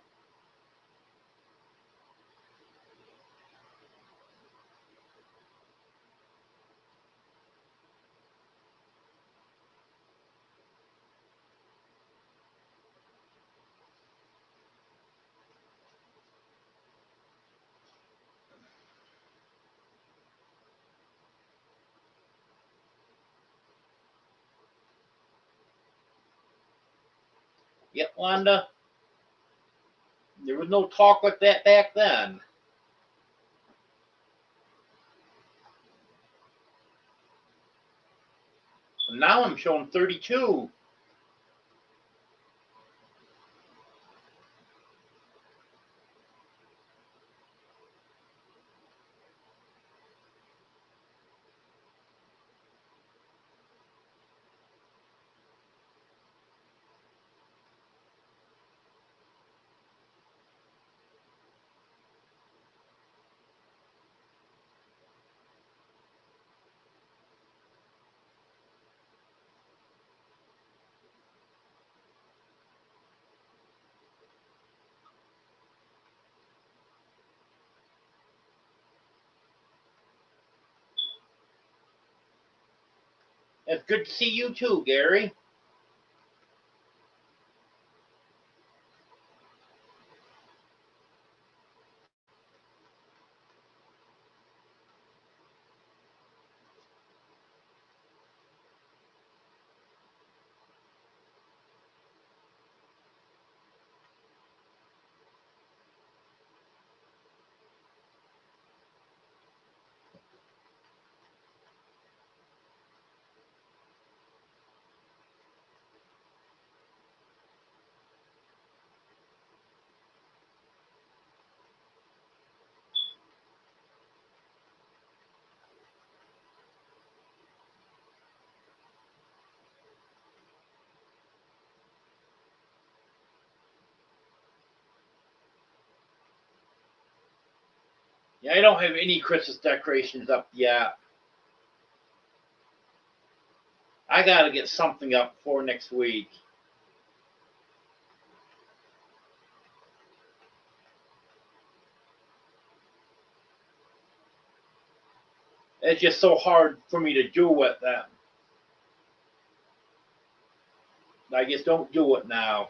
Speaker 1: Yep, Wanda. There was no talk like that back then. And now I'm showing 32. It's good to see you too, Gary. Yeah, I don't have any Christmas decorations up yet. I gotta get something up for next week. It's just so hard for me to do it that I just don't do it now.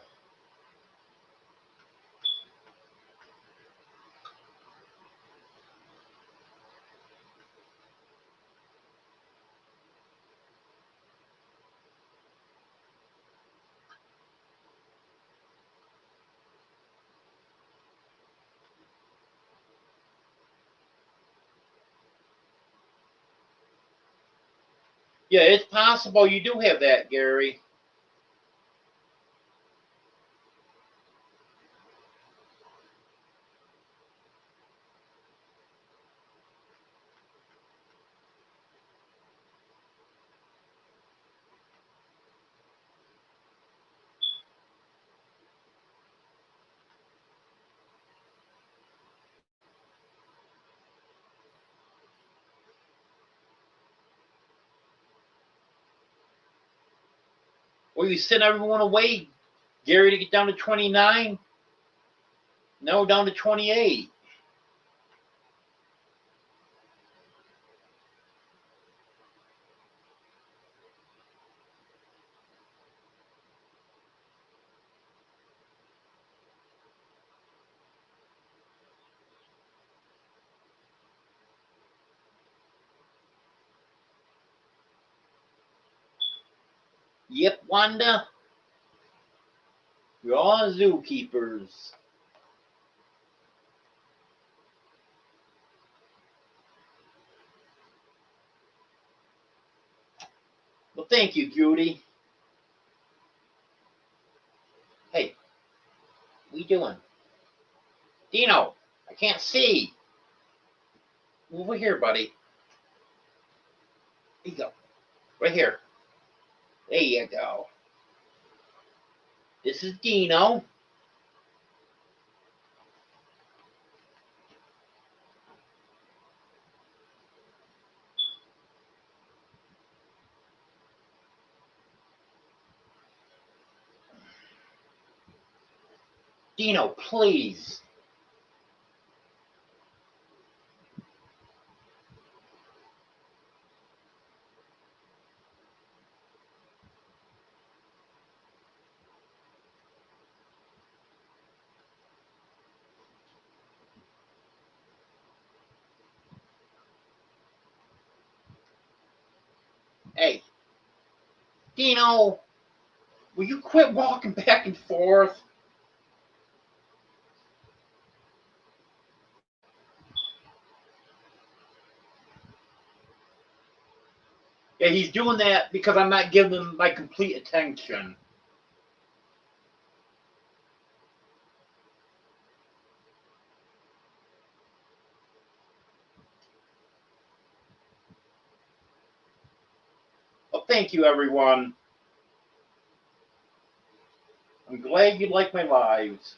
Speaker 1: Yeah, it's possible you do have that, Gary. Well, you sent everyone away, Gary, to get down to 29? No, down to 28. Yep, Wanda. You're all zookeepers. Well, thank you, Judy. Hey, what you doing? Dino, I can't see. Over here, buddy. Here you go. Right here. There you go. This is Dino. Dino, please. Hey, Dino, will you quit walking back and forth? Yeah, he's doing that because I'm not giving him my complete attention. Well, thank you, everyone. I'm glad you like my lives.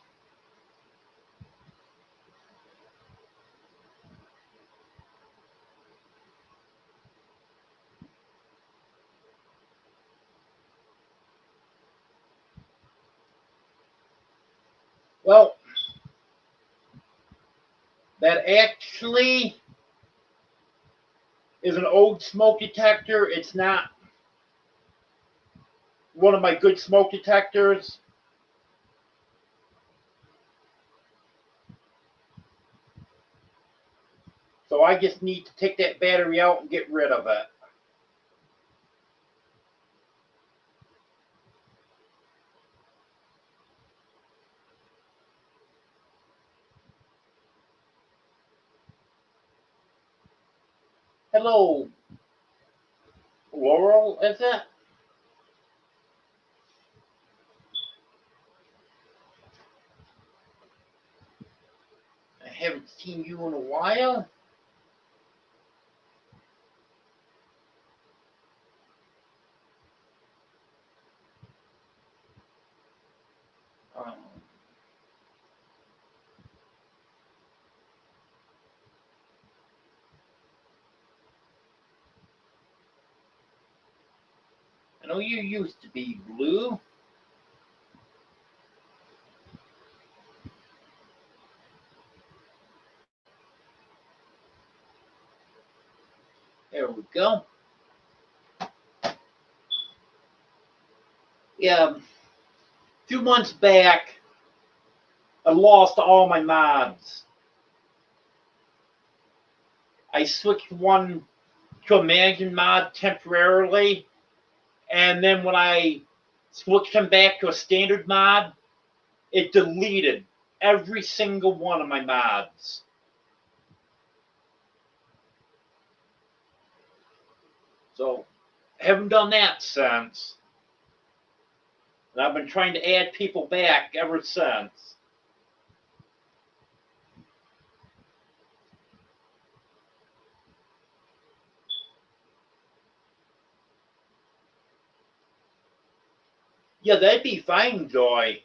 Speaker 1: Well, that actually is an old smoke detector. It's not one of my good smoke detectors. So I just need to take that battery out and get rid of it. Hello, Laurel, is it? I haven't seen you in a while. Um, I know you used to be blue. There we go. Yeah, a few months back, I lost all my mods. I switched one to a managing mod temporarily, and then when I switched them back to a standard mod, it deleted every single one of my mods. So Haven't done that since. And I've been trying to add people back ever since. Yeah, that'd be fine, Joy.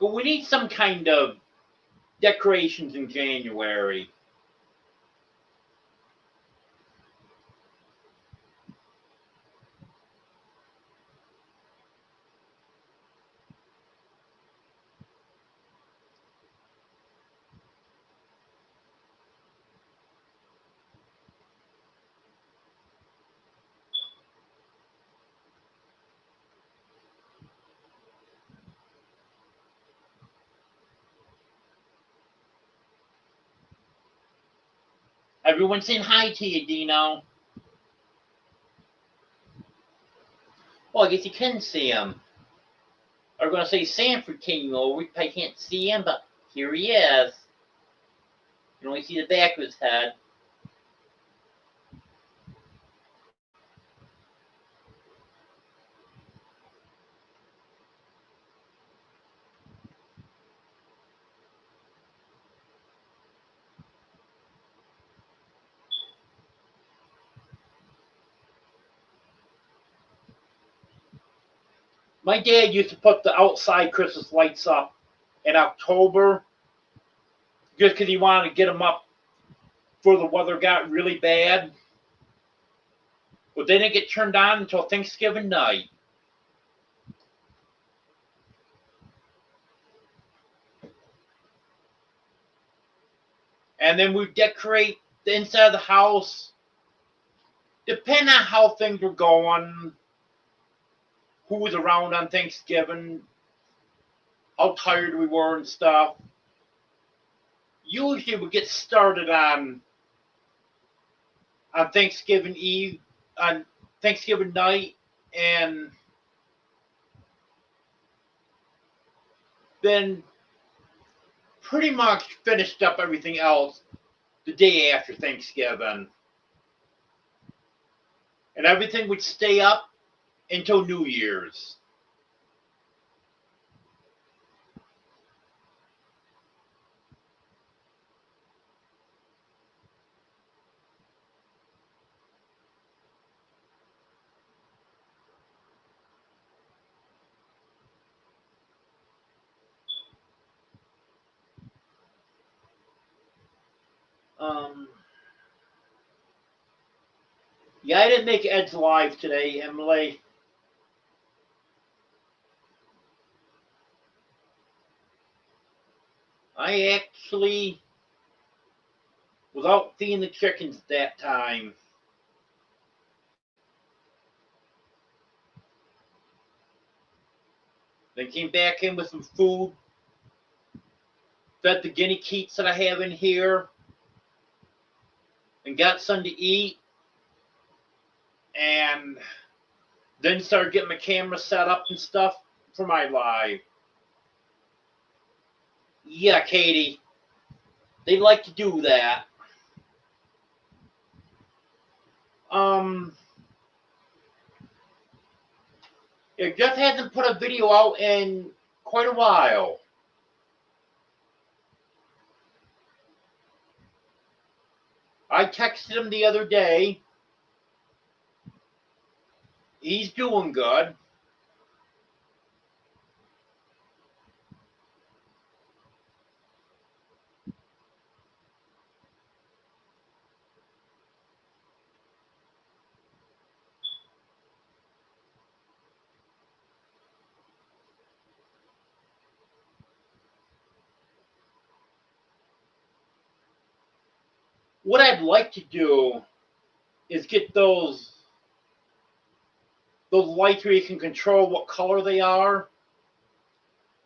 Speaker 1: But we need some kind of decorations in January. Everyone's saying hi to you, Dino. Well, I guess you can see him. I'm going to say Sanford came over. I can't see him, but here he is. You can only see the back of his head. My dad used to put the outside Christmas lights up in October just because he wanted to get them up before the weather got really bad. But they didn't get turned on until Thanksgiving night. And then we decorate the inside of the house. Depending on how things were going, who was around on Thanksgiving, how tired we were and stuff. Usually we get started on Thanksgiving Eve, on Thanksgiving night, and then pretty much finished up everything else the day after Thanksgiving. And everything would stay up until New Year's. Yeah, I didn't make Ed's live today, Emily. I actually was out feeding the chickens that time. Then came back in with some food, fed the guinea keats that I have in here, and got some to eat. And then started getting my camera set up and stuff for my live. Yeah, Katie. They like to do that. Jeff hasn't put a video out in quite a while. I texted him the other day. He's doing good. What I'd like to do is get those lights where you can control what color they are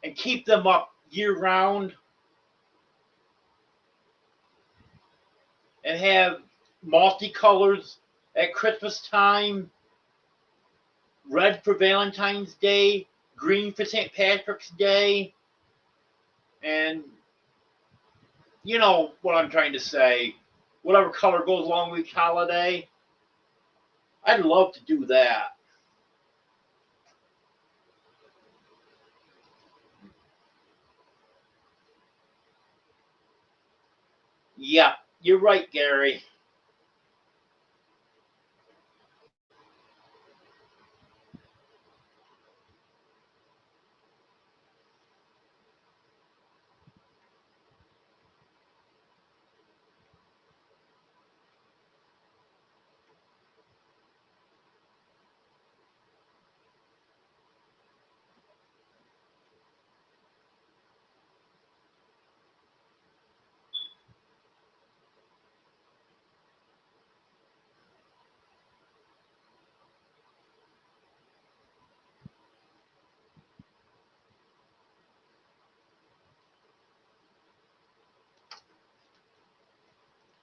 Speaker 1: and keep them up year round and have multicolors at Christmas time, red for Valentine's Day, green for St. Patrick's Day, and you know what I'm trying to say. Whatever color goes along with each holiday. I'd love to do that. Yeah, you're right, Gary.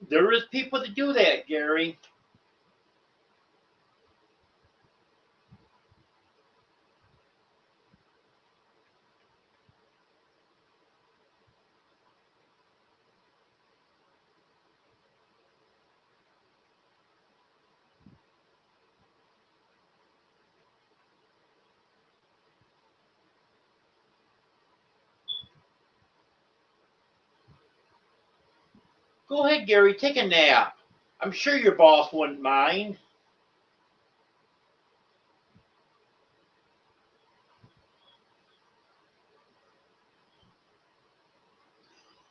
Speaker 1: There is people that do that, Gary. Go ahead, Gary, take a nap. I'm sure your boss wouldn't mind.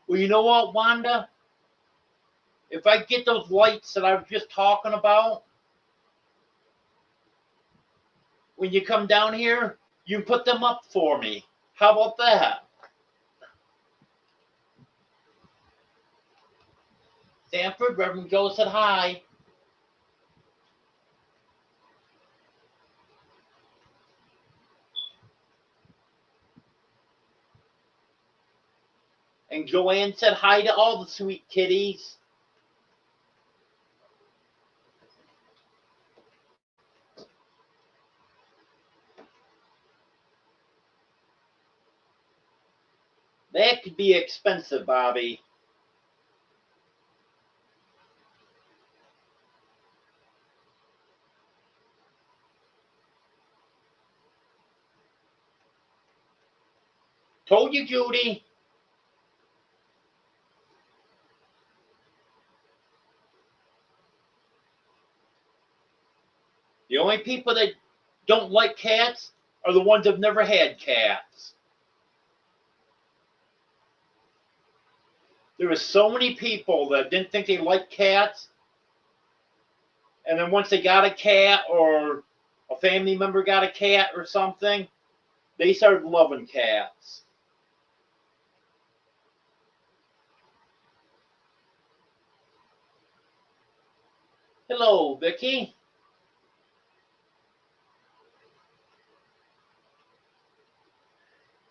Speaker 1: Well, you know what, Wanda? If I get those lights that I was just talking about, when you come down here, you put them up for me. How about that? Sanford, Reverend Joe said hi. And Joanne said hi to all the sweet kitties. That could be expensive, Bobby. Told you, Judy. The only people that don't like cats are the ones that've never had cats. There were so many people that didn't think they liked cats, and then once they got a cat or a family member got a cat or something, they started loving cats. Hello, Vicky.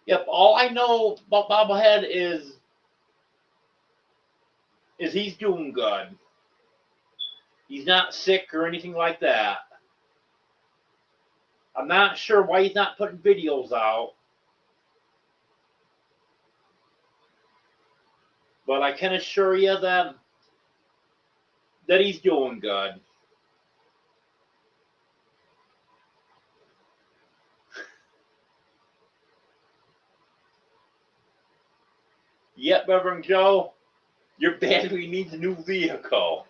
Speaker 1: Yep, all I know about Bobblehead is he's doing good. He's not sick or anything like that. I'm not sure why he's not putting videos out, but I can assure you that he's doing good. Yep, Reverend Joe, your battery needs a new vehicle.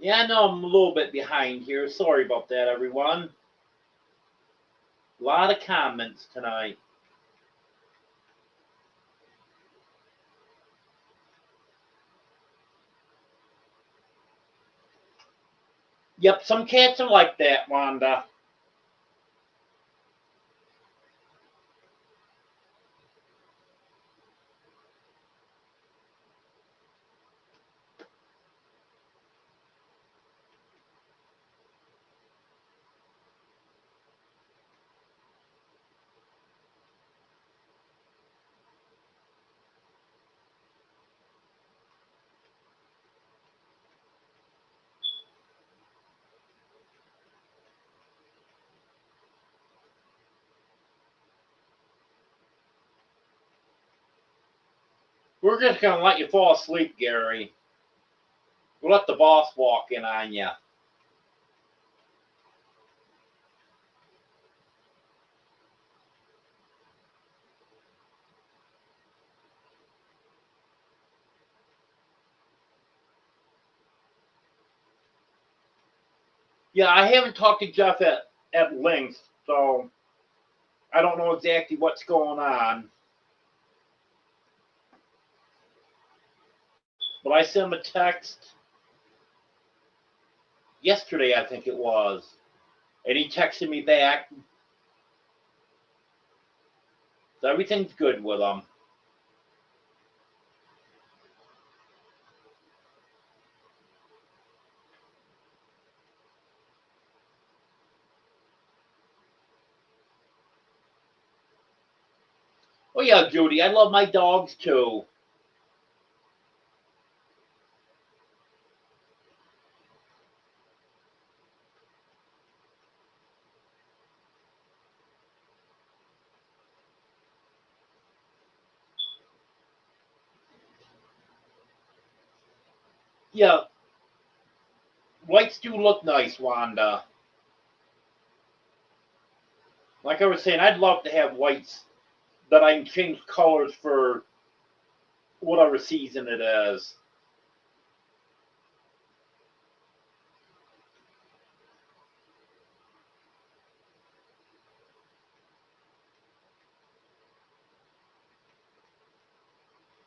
Speaker 1: Yeah, I know I'm a little bit behind here. Sorry about that, everyone. A lot of comments tonight. Yep, some cats are like that, Wanda. We're just going to let you fall asleep, Gary. We'll let the boss walk in on you. Yeah, I haven't talked to Jeff at length, so I don't know exactly what's going on. But I sent him a text yesterday, I think it was, and he texted me back. So everything's good with him. Oh yeah, Judy, I love my dogs too. Yeah, whites do look nice, Wanda. Like I was saying, I'd love to have whites that I can change colors for whatever season it is.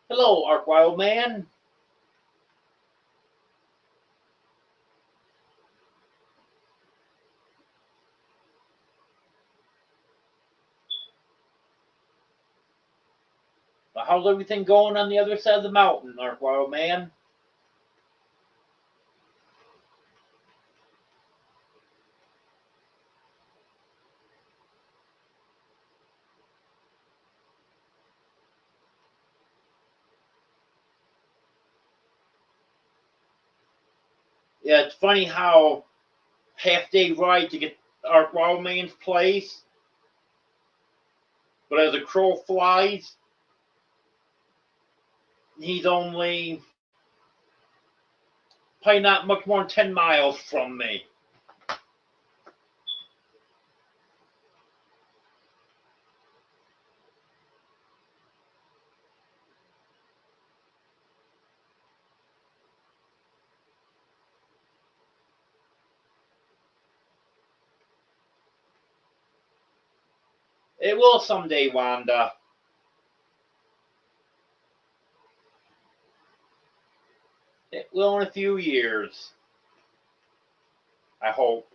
Speaker 1: Hello, Ark Wild Man. How's everything going on the other side of the mountain, Ark Wild Man? Yeah, it's funny how half day ride to get Ark Wild Man's place, but as a crow flies, he's only probably not much more than 10 miles from me. It will someday, Wanda. It will in a few years. I hope.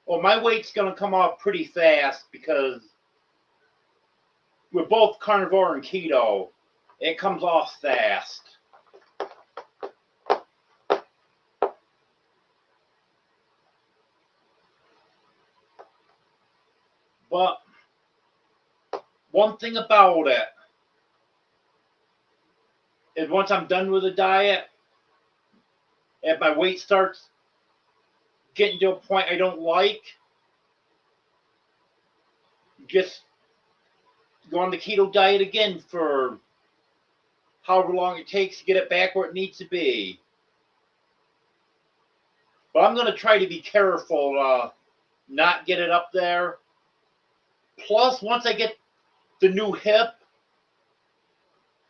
Speaker 1: Well, my weight's going to come off pretty fast because we're both carnivore and keto. It comes off fast. But one thing about it is once I'm done with the diet, if my weight starts getting to a point I don't like, just go on the keto diet again for however long it takes to get it back where it needs to be. But I'm going to try to be careful, not get it up there. Plus, once I get the new hip,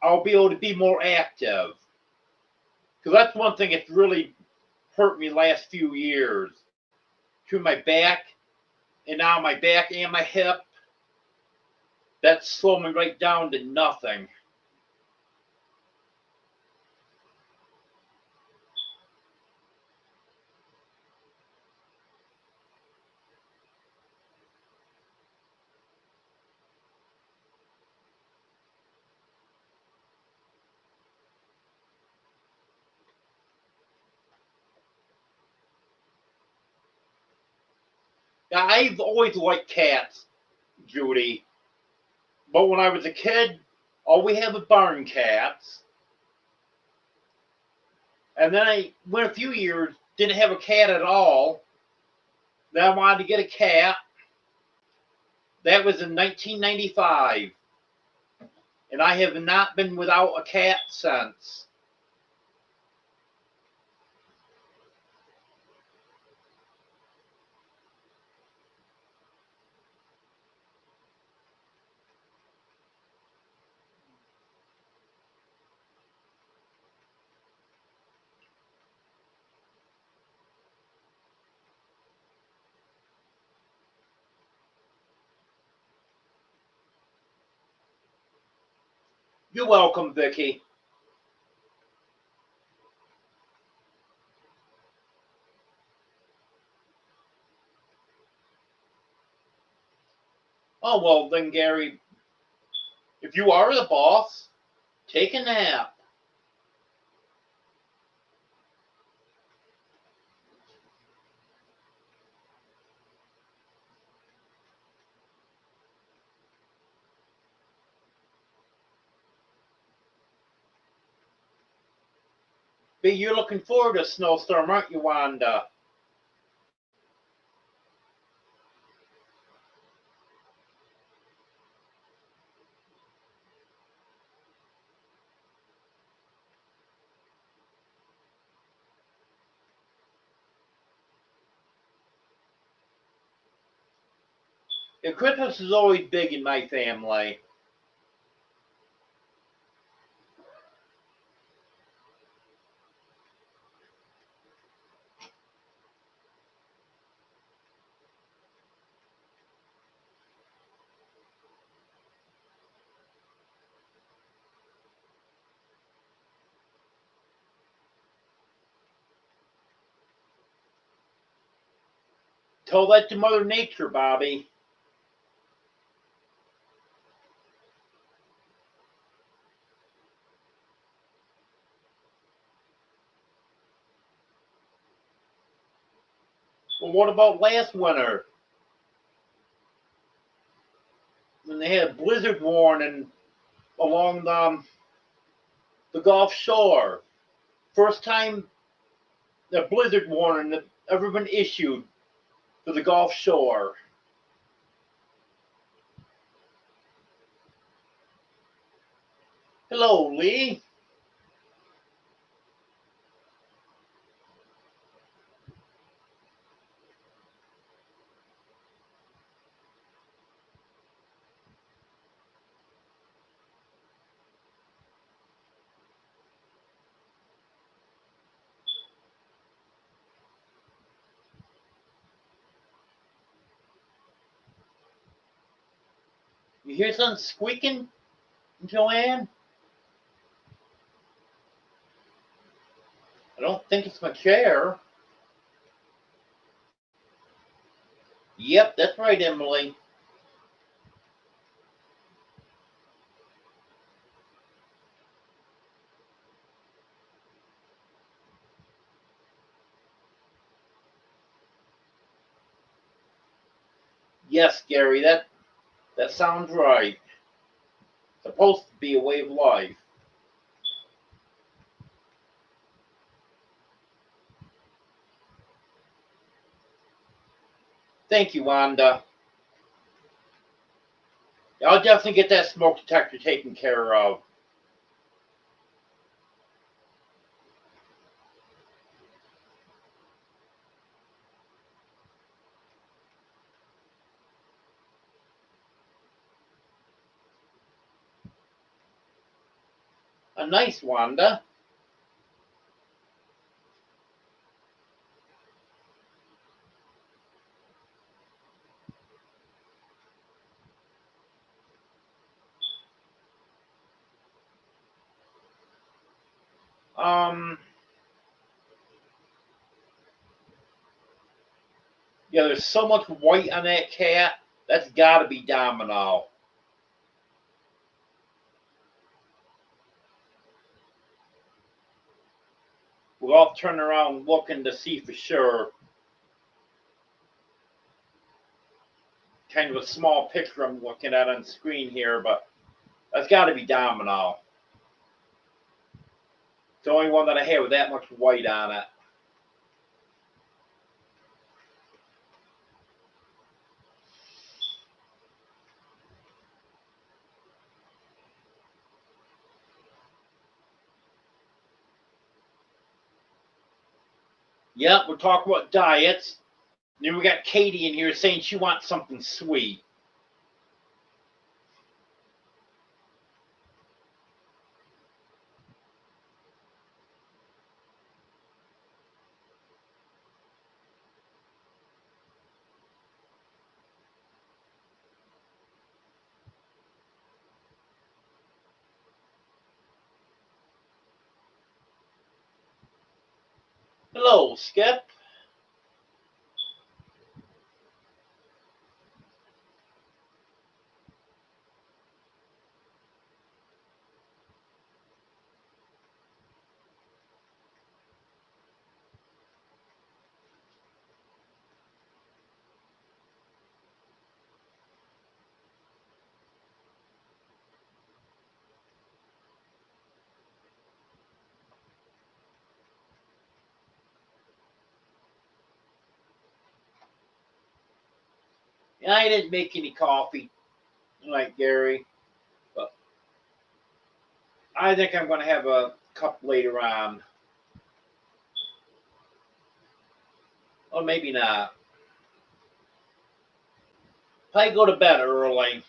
Speaker 1: I'll be able to be more active. Because that's one thing that's really hurt me last few years. To my back, and now my back and my hip, that's slowing me right down to nothing. Now, I've always liked cats, Judy. But when I was a kid, all we had was barn cats. And then I went a few years, didn't have a cat at all. Then I wanted to get a cat. That was in 1995. And I have not been without a cat since. You're welcome, Vicky. Oh, well, then, Gary, if you are the boss, take a nap. But you're looking forward to a snowstorm, aren't you, Wanda? Yeah, Christmas is always big in my family. Tell that to Mother Nature, Bobby. Well, what about last winter? When they had a blizzard warning along the Gulf Shore. First time the blizzard warning that ever been issued for the Gulf Shore. Hello, Lee. You hear something squeaking, Joanne? I don't think it's my chair. Yep, that's right, Emily. Yes, Gary, that sounds right. Supposed to be a way of life. Thank you, Wanda. I'll definitely get that smoke detector taken care of. A nice Wanda. Yeah, there's so much white on that cat. That's got to be Domino. We'll all turn around looking to see for sure. Kind of a small picture I'm looking at on screen here, but that's got to be Domino. It's the only one that I have with that much white on it. Yep, we're talking about diets. Then we got Katie in here saying she wants something sweet. Hello, Skip. And I didn't make any coffee like Gary, but I think I'm going to have a cup later on. Or maybe not. Probably go to bed early.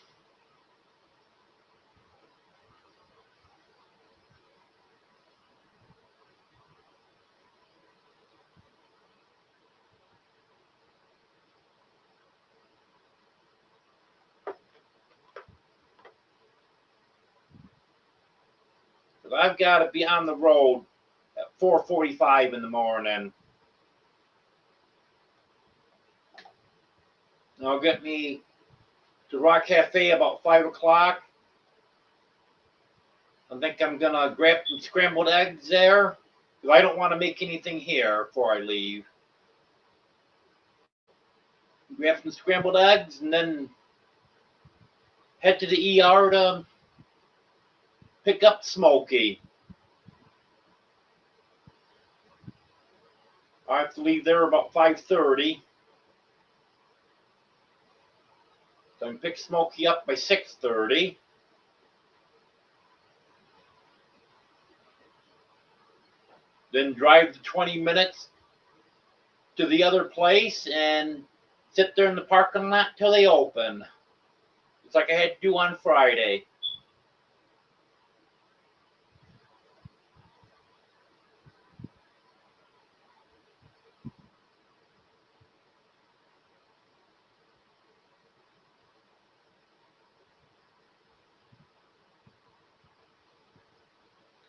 Speaker 1: I've got to be on the road at 4:45 in the morning. I'll get me to Rock Cafe about 5 o'clock. I think I'm going to grab some scrambled eggs there because I don't want to make anything here before I leave. Grab some scrambled eggs and then head to the ER to pick up Smokey. I have to leave there about 5:30. So I can pick Smokey up by 6:30. Then drive the 20 minutes to the other place and sit there in the parking lot till they open. It's like I had to do on Friday.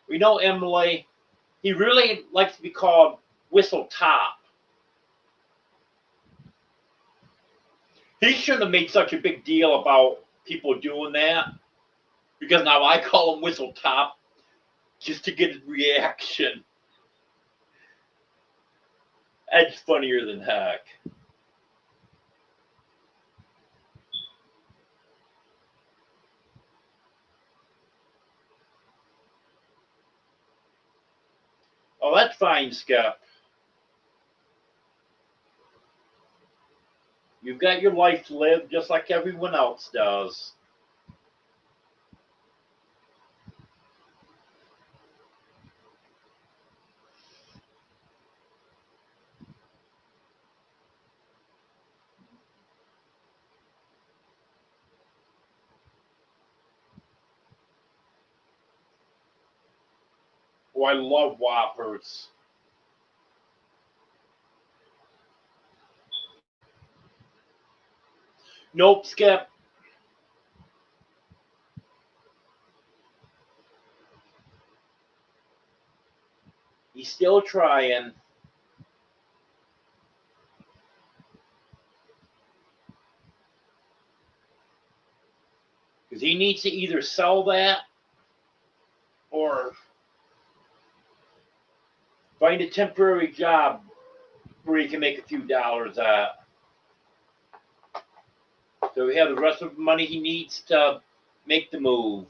Speaker 1: We know Emily, he really likes to be called Whistle Top. He shouldn't have made such a big deal about people doing that because now I call him Whistle Top just to get a reaction. That's funnier than heck. Oh, that's fine, Skip. You've got your life to live just like everyone else does. Oh, I love Whoppers. Nope, Skip. He's still trying. Because he needs to either sell that or find a temporary job where he can make a few dollars at. So we have the rest of the money he needs to make the move.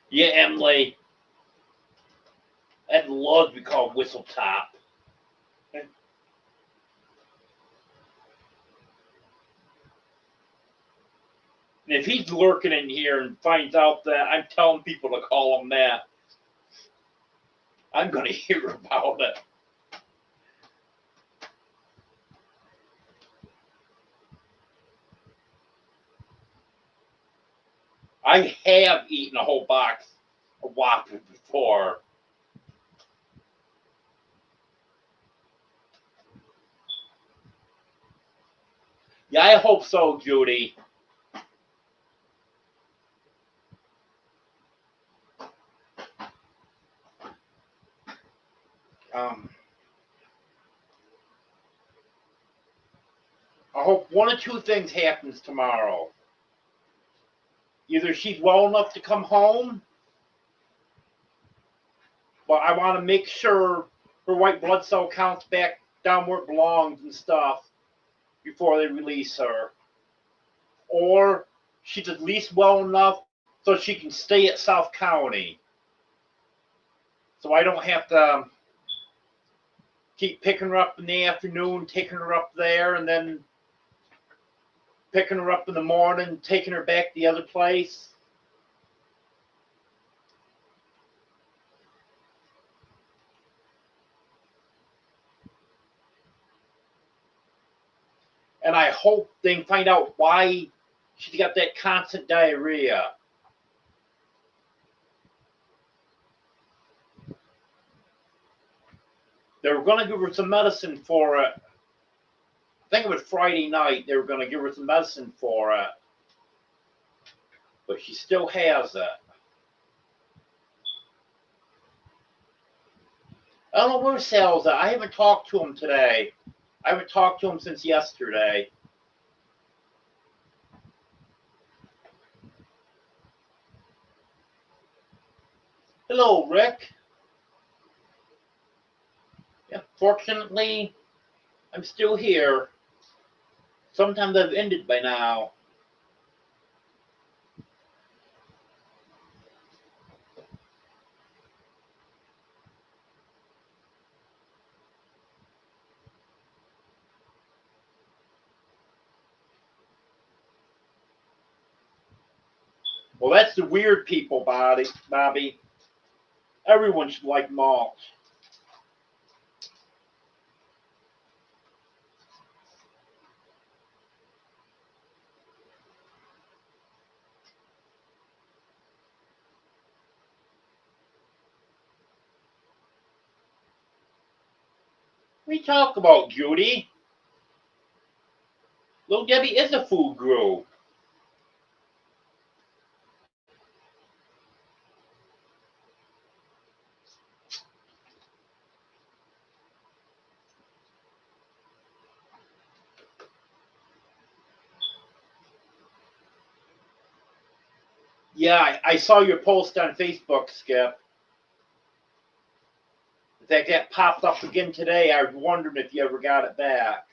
Speaker 1: Yeah, Emily. I'd love to be called Whistle Top. And if he's lurking in here and finds out that I'm telling people to call him that, I'm going to hear about it. I have eaten a whole box of Whoppers before. Yeah, I hope so, Judy. I hope one of two things happens tomorrow. Either she's well enough to come home, but I want to make sure her white blood cell count's back down where it belongs and stuff before they release her. Or she's at least well enough so she can stay at South County. So I don't have to keep picking her up in the afternoon, taking her up there, and then picking her up in the morning, taking her back the other place. And I hope they can find out why she's got that constant diarrhea. They were going to give her some medicine for it. I think it was Friday night. They were going to give her some medicine for it. But she still has it. I don't know where Sal's at. I haven't talked to him today. I haven't talked to him since yesterday. Hello, Rick. Yeah, fortunately, I'm still here. Sometimes I've ended by now. Well, that's the weird people, Bobby. Everyone should like malt. We talk about Judy. Little Debbie is a food group. Yeah, I saw your post on Facebook, Skip. In fact, that popped up again today. I was wondering if you ever got it back.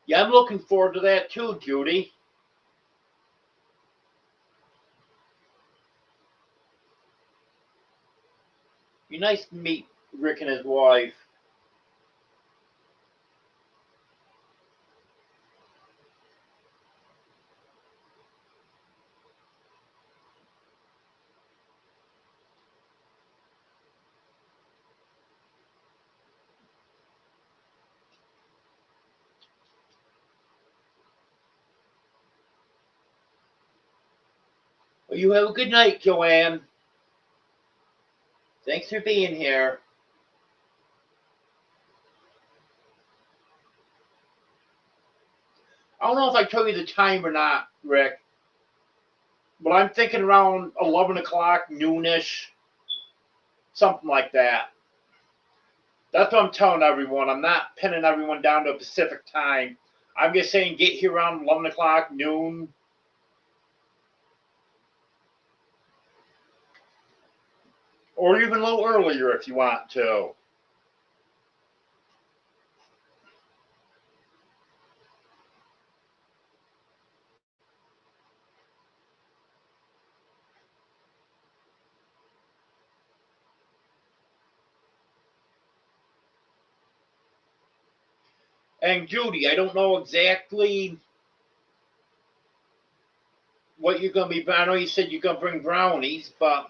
Speaker 1: Yeah, I'm looking forward to that too, Judy. Be nice to meet Rick and his wife. Well, you have a good night, Joanne. Thanks for being here. I don't know if I told you the time or not, Rick, but I'm thinking around 11 o'clock, noonish, something like that. That's what I'm telling everyone. I'm not pinning everyone down to a Pacific time. I'm just saying get here around 11 o'clock, noon. Or even a little earlier if you want to. And Judy, I don't know exactly what you're going to be. I know you said you're going to bring brownies, but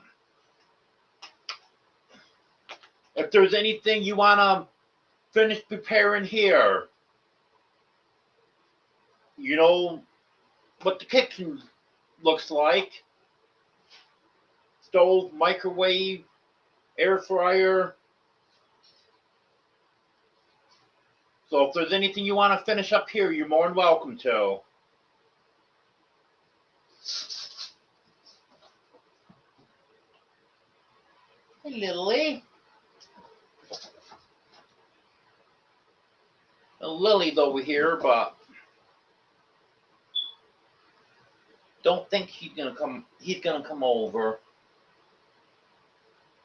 Speaker 1: if there's anything you want to finish preparing here, you know what the kitchen looks like. Stove, microwave, air fryer. So if there's anything you want to finish up here, you're more than welcome to. Hey, Lily. Lily's over here, but don't think he's gonna come. He's gonna come over.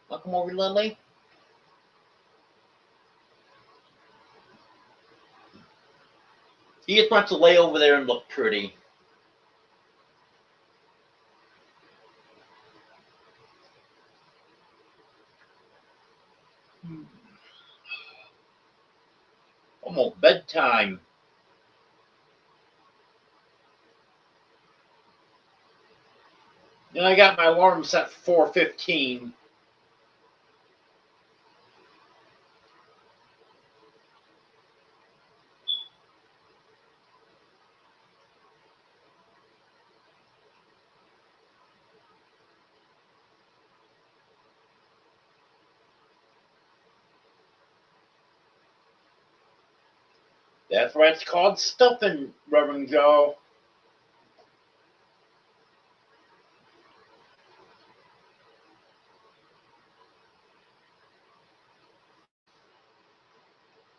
Speaker 1: Want to come over, Lily? He just wants to lay over there and look pretty. Almost bedtime. And I got my alarm set for 4:15. That's why it's called stuffing, Reverend Joe.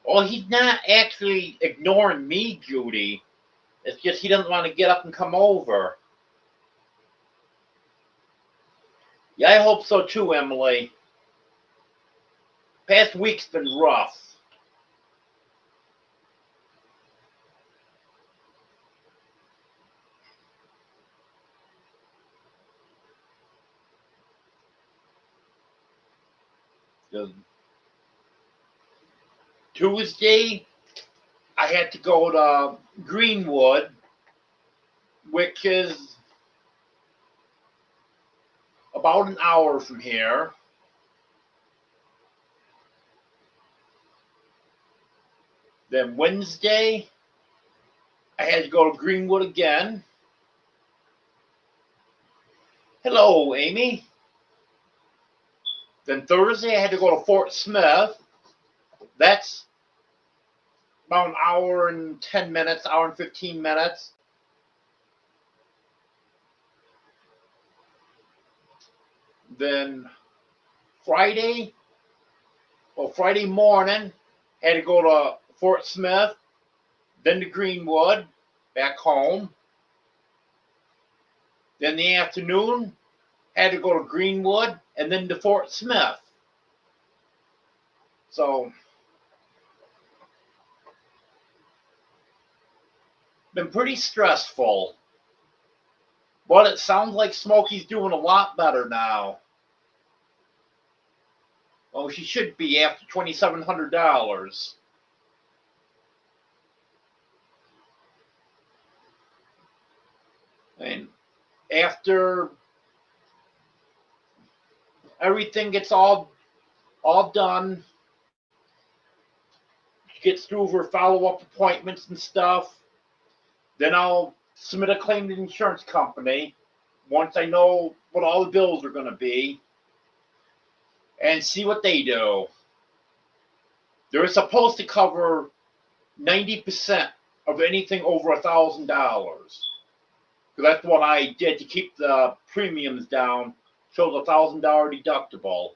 Speaker 1: Well, he's not actually ignoring me, Judy. It's just he doesn't want to get up and come over. Yeah, I hope so too, Emily. Past week's been rough. Tuesday, I had to go to Greenwood, which is about an hour from here. Then Wednesday, I had to go to Greenwood again. Hello, Amy. Then Thursday, I had to go to Fort Smith. That's about an hour and 10 minutes, hour and 15 minutes. Then Friday morning, had to go to Fort Smith, then to Greenwood, back home. Then the afternoon, had to go to Greenwood and then to Fort Smith. So, been pretty stressful. But it sounds like Smokey's doing a lot better now. Oh, she should be after $2,700. And after everything gets all done, she gets through her follow-up appointments and stuff, then I'll submit a claim to the insurance company. once I know what all the bills are going to be and see what they do. They're supposed to cover 90% of anything over $1,000. Because that's what I did to keep the premiums down. Chose $1,000 deductible.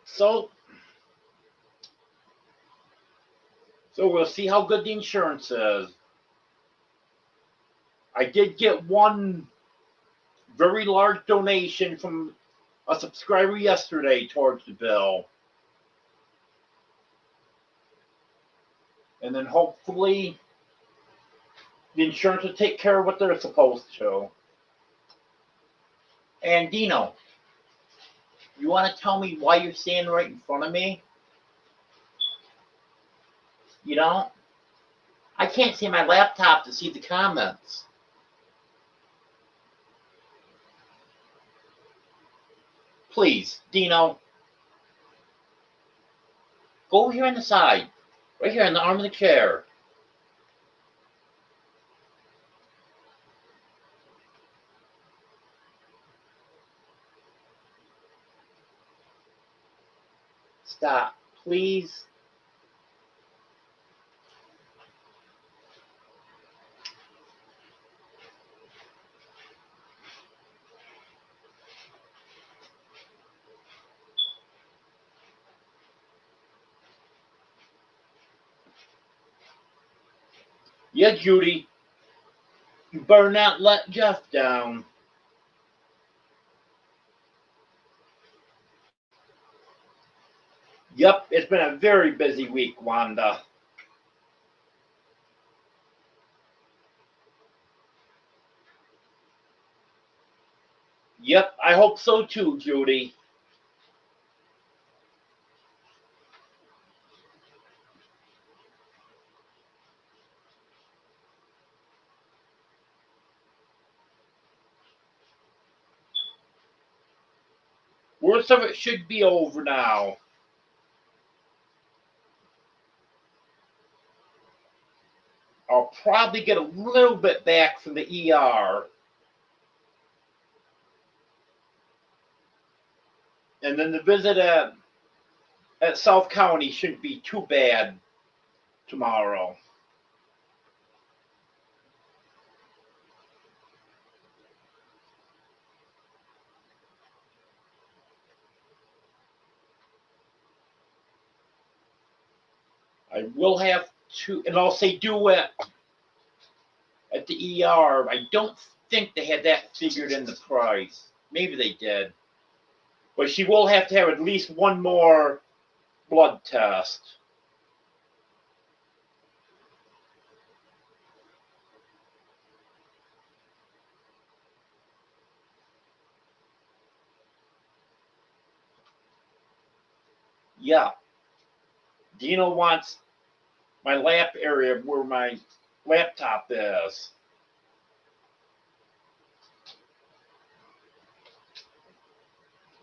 Speaker 1: So we'll see how good the insurance is. I did get one very large donation from a subscriber yesterday towards the bill. And then hopefully the insurance will take care of what they're supposed to. And Dino, you want to tell me why you're standing right in front of me? You don't? I can't see my laptop to see the comments. Please, Dino, go over here on the side. Right here on the arm of the chair. Stop, please. Yeah, Judy, you better not let Jeff down. Yep, it's been a very busy week, Wanda. Yep, I hope so too, Judy. Worst of it should be over now. I'll probably get a little bit back from the ER. And then the visit at South County shouldn't be too bad tomorrow. I will have to, and I'll say do it at the ER. I don't think they had that figured in the price. Maybe they did. But she will have to have at least one more blood test. Yeah. Dino wants my lap area where my laptop is.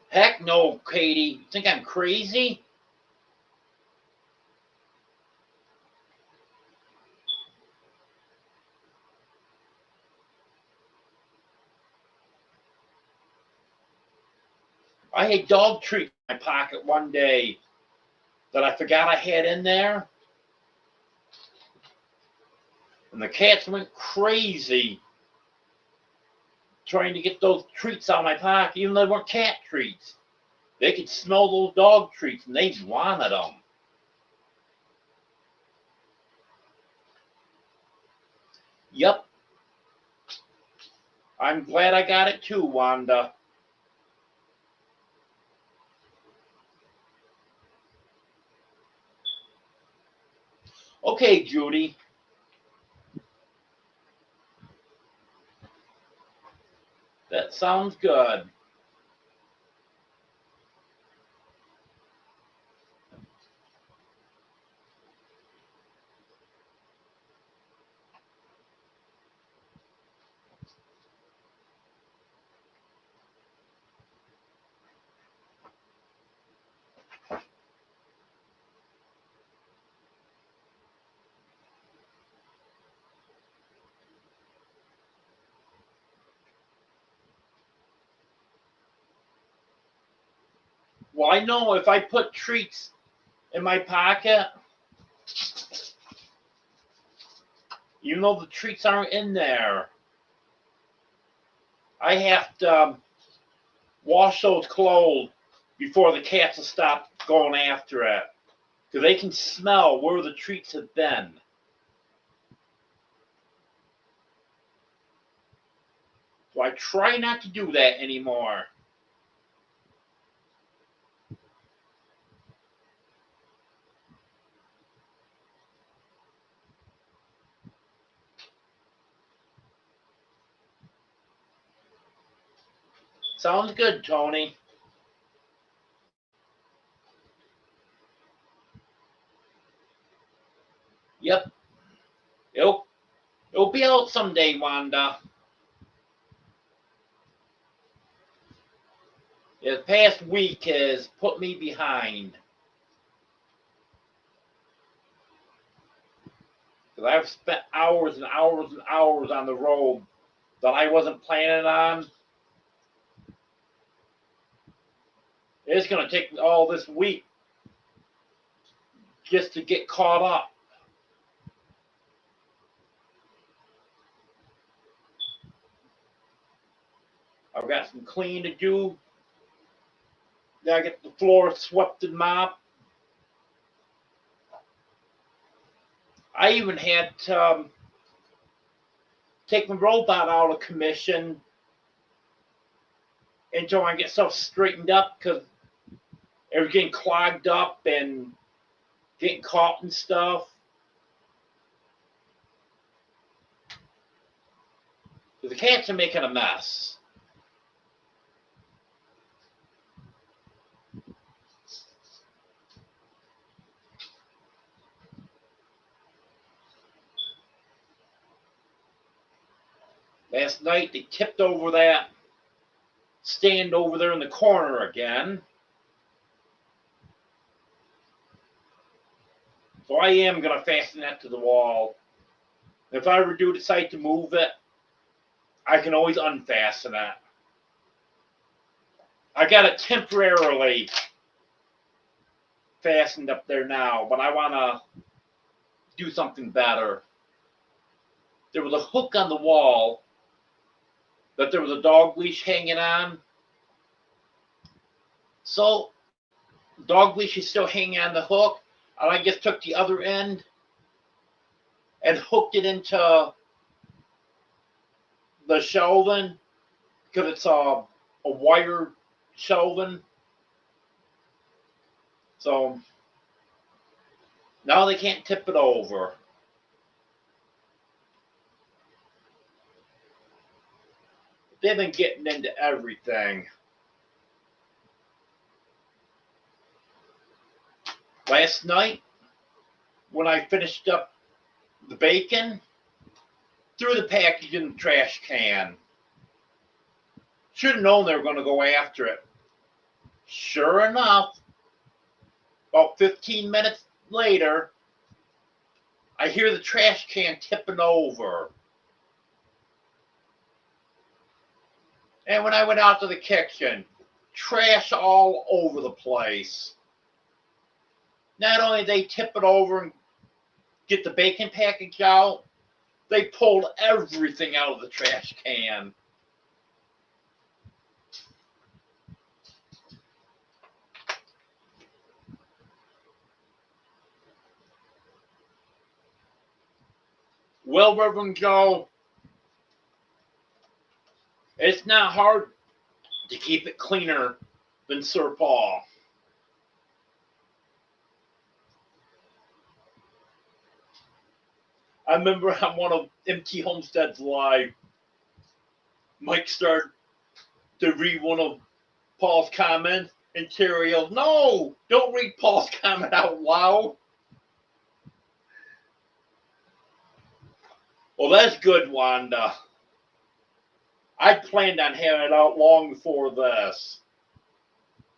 Speaker 1: Heck no, Katie. You think I'm crazy? I had dog treats in my pocket one day that I forgot I had in there. And the cats went crazy trying to get those treats out of my pocket, even though they weren't cat treats. They could smell those dog treats and they wanted them. Yep. I'm glad I got it too, Wanda. Okay, Judy. That sounds good. Well, I know if I put treats in my pocket, even though the treats aren't in there, I have to wash those clothes before the cats will stop going after it. Because they can smell where the treats have been. So I try not to do that anymore. Sounds good, Tony. Yep. It'll be out someday, Wanda. The past week has put me behind. Because I've spent hours and hours and hours on the road that I wasn't planning on. It's going to take all this week just to get caught up. I've got some cleaning to do. Then I get the floor swept and mopped. I even had to take my robot out of commission until I get stuff straightened up because it was getting clogged up and getting caught and stuff. The cats are making a mess. Last night they tipped over that stand over there in the corner again. So I am going to fasten that to the wall. If I ever do decide to move it, I can always unfasten it. I got it temporarily fastened up there now, but I want to do something better. There was a hook on the wall that there was a dog leash hanging on. So, dog leash is still hanging on the hook, and I just took the other end and hooked it into the shelving because it's a wire shelving. So now they can't tip it over. They've been getting into everything. Last night, when I finished up the bacon, threw the package in the trash can. Should have known they were going to go after it. Sure enough, about 15 minutes later, I hear the trash can tipping over. And when I went out to the kitchen, trash all over the place. Not only did they tip it over and get the bacon package out, they pulled everything out of the trash can. Well, Reverend Joe, it's not hard to keep it cleaner than Sir Paul. I remember on one of MT Homestead's live, Mike started to read one of Paul's comments, and Terry yelled, "No, don't read Paul's comment out loud." Well, that's good, Wanda. I planned on having it out long before this.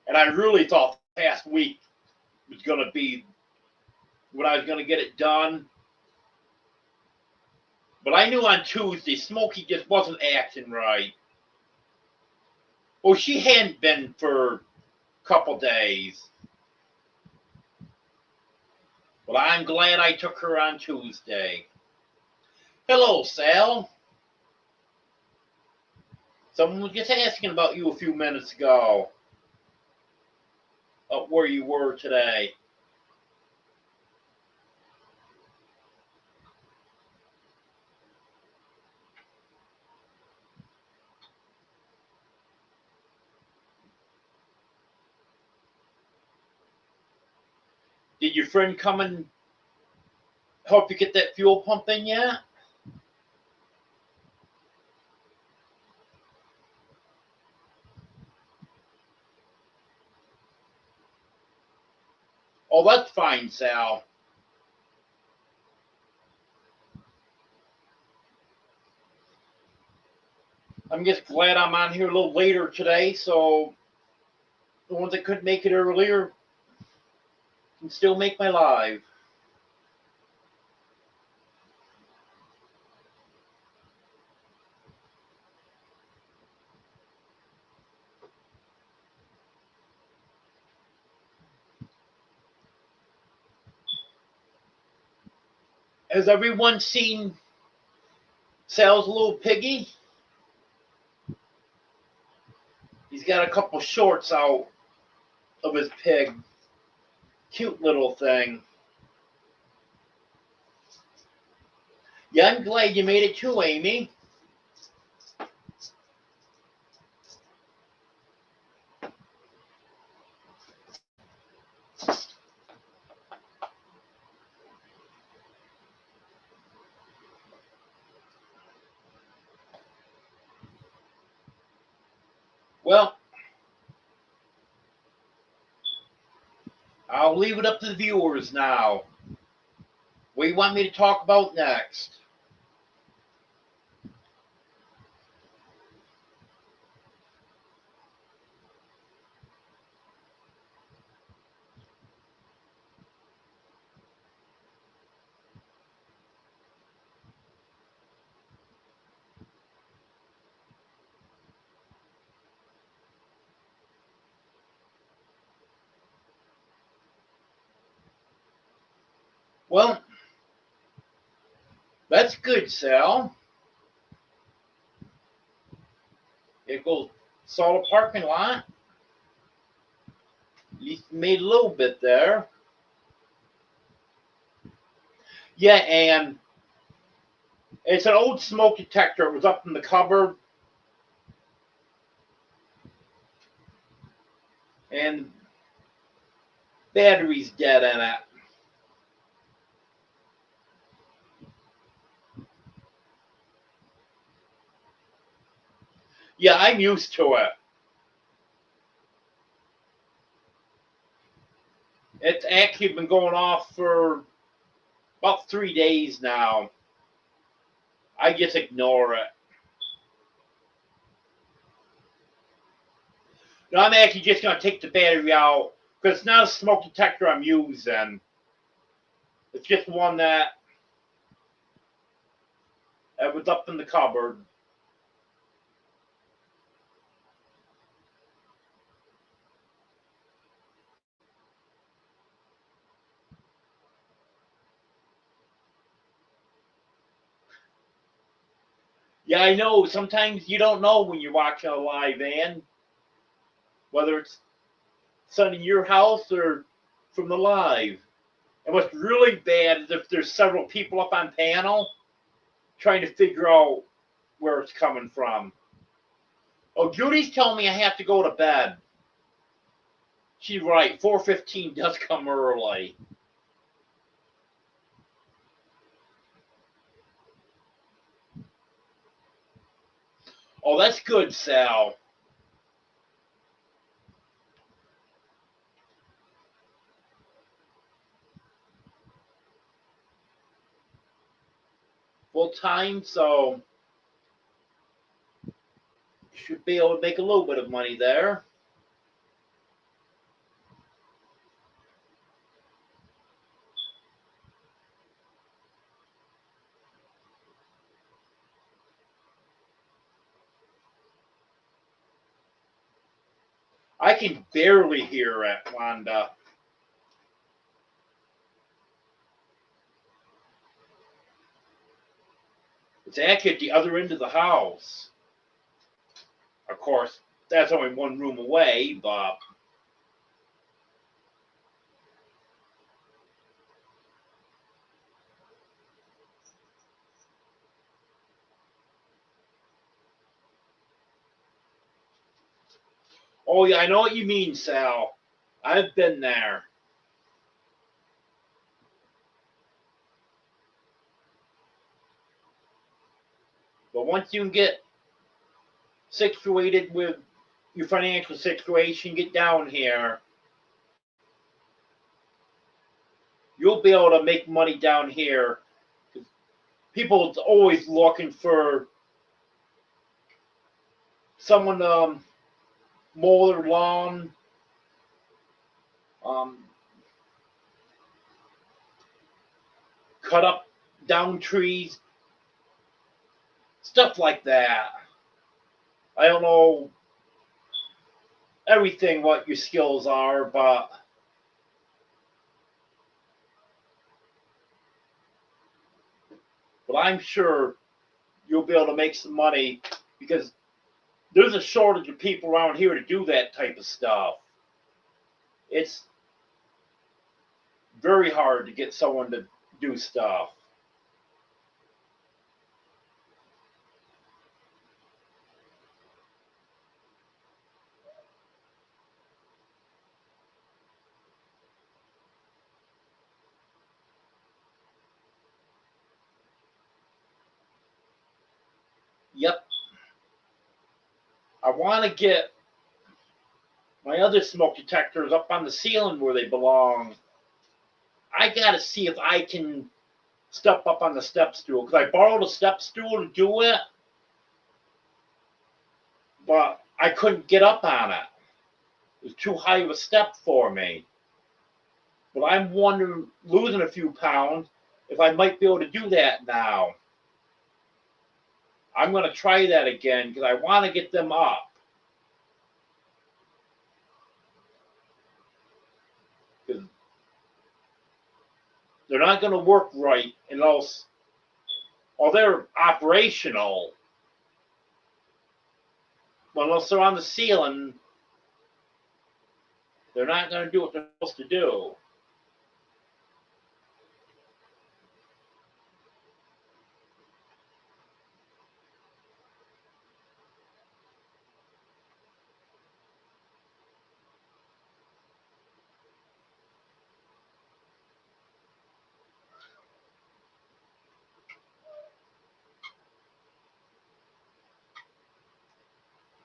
Speaker 1: And I really thought the past week was going to be when I was going to get it done. But I knew on Tuesday, Smokey just wasn't acting right. Well, she hadn't been for a couple days. But I'm glad I took her on Tuesday. Hello, Sal. Someone was just asking about you a few minutes ago. Where you were today. Did your friend come and help you get that fuel pump in yet? Oh, that's fine, Sal. I'm just glad I'm on here a little later today, so the ones that couldn't make it earlier can still make my live. Has everyone seen Sal's little piggy? He's got a couple shorts out of his pig. Cute little thing. Yeah, I'm glad you made it too, Amy. Well, I'll leave it up to the viewers now. What do you want me to talk about next? Well, that's good, Sal. It goes saw the parking lot. You made a little bit there. Yeah, and it's an old smoke detector. It was up in the cupboard. And battery's dead in it. Yeah, I'm used to it. It's actually been going off for about 3 days now. I just ignore it. No, I'm actually just going to take the battery out because it's not a smoke detector I'm using. It's just one that was up in the cupboard. Yeah, I know. Sometimes you don't know when you're watching a live, Ann, whether it's sun in your house or from the live. And what's really bad is if there's several people up on panel trying to figure out where it's coming from. Oh, Judy's telling me I have to go to bed. She's right. 4:15 does come early. Oh, that's good, Sal. Full time, so should be able to make a little bit of money there. I can barely hear it, Wanda. It's actually at the other end of the house. Of course, that's only one room away, but oh yeah, I know what you mean, Sal. I've been there. But once you get situated with your financial situation, get down here, you'll be able to make money down here. People are always looking for someone to mow their lawn, um, cut up down trees, stuff like that. I don't know everything what your skills are, but I'm sure you'll be able to make some money because there's a shortage of people around here to do that type of stuff. It's very hard to get someone to do stuff. Yep. I want to get my other smoke detectors up on the ceiling where they belong. I got to see if I can step up on the step stool because I borrowed a step stool to do it, but I couldn't get up on it. It was too high of a step for me. But I'm wondering, losing a few pounds, if I might be able to do that now. I'm going to try that again because I want to get them up. Because they're not going to work right unless, or they're operational. But unless they're on the ceiling, they're not going to do what they're supposed to do.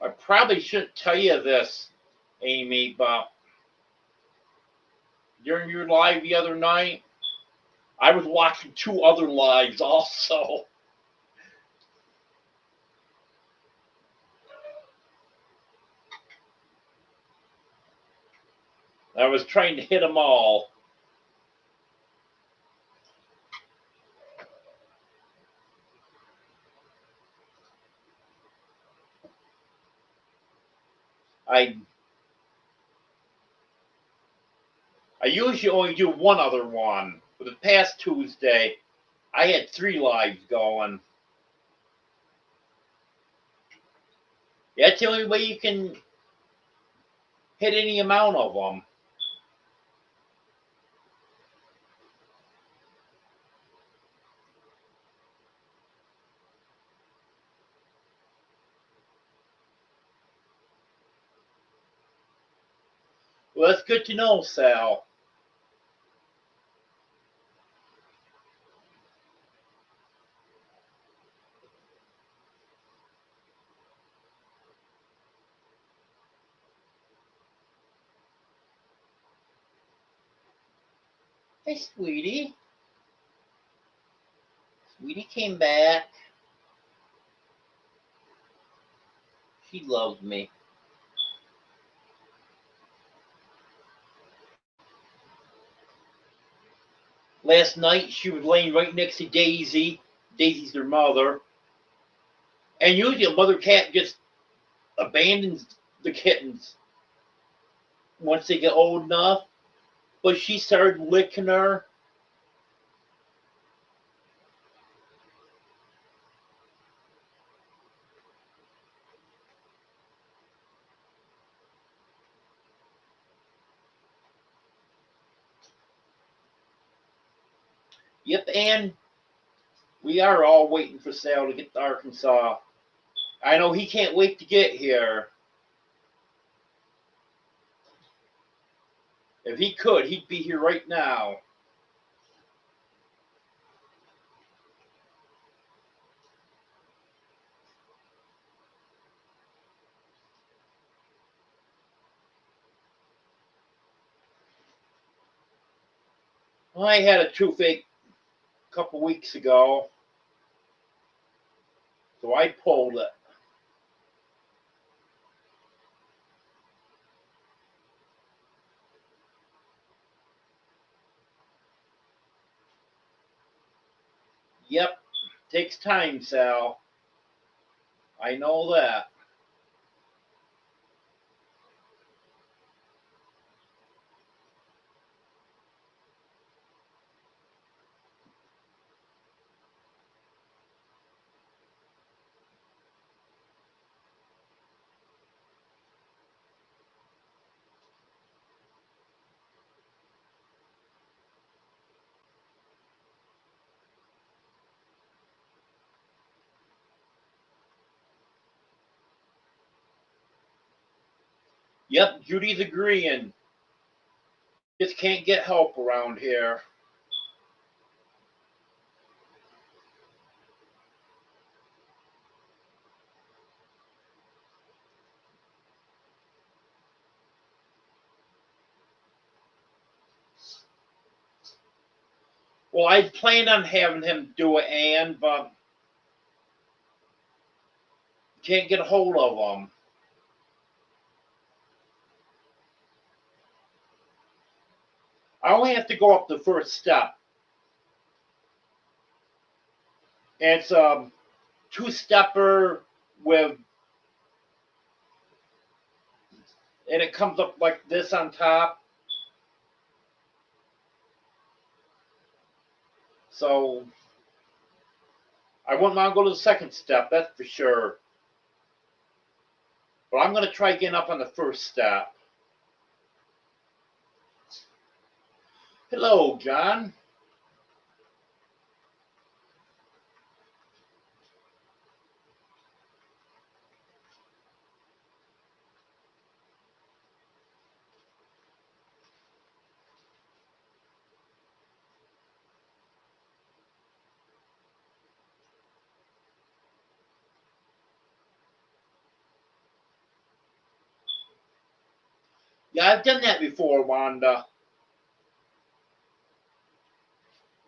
Speaker 1: I probably shouldn't tell you this, Amy, but during your live the other night, I was watching two other lives also. I was trying to hit them all. I usually only do one other one. For the past Tuesday, I had 3 lives going. That's the only way you can hit any amount of them. Well, that's good to know, Sal. Hey, sweetie. Sweetie came back. She loves me. Last night, she was laying right next to Daisy. Daisy's their mother. And usually a mother cat just abandons the kittens. once they get old enough. But she started licking her. Yep, and we are all waiting for Sal to get to Arkansas. I know he can't wait to get here. If he could, he'd be here right now. Well, I had a toothache a couple weeks ago, so I pulled it. Yep, takes time, Sal. I know that. Yep, Judy's agreeing. Just can't get help around here. Well, I planned on having him do it, Ann, but can't get a hold of him. I only have to go up the first step. And it's a two-stepper with, and it comes up like this on top. So I wouldn't want to go to the second step, that's for sure. But I'm going to try getting up on the first step. Hello, John. Yeah, I've done that before, Wanda.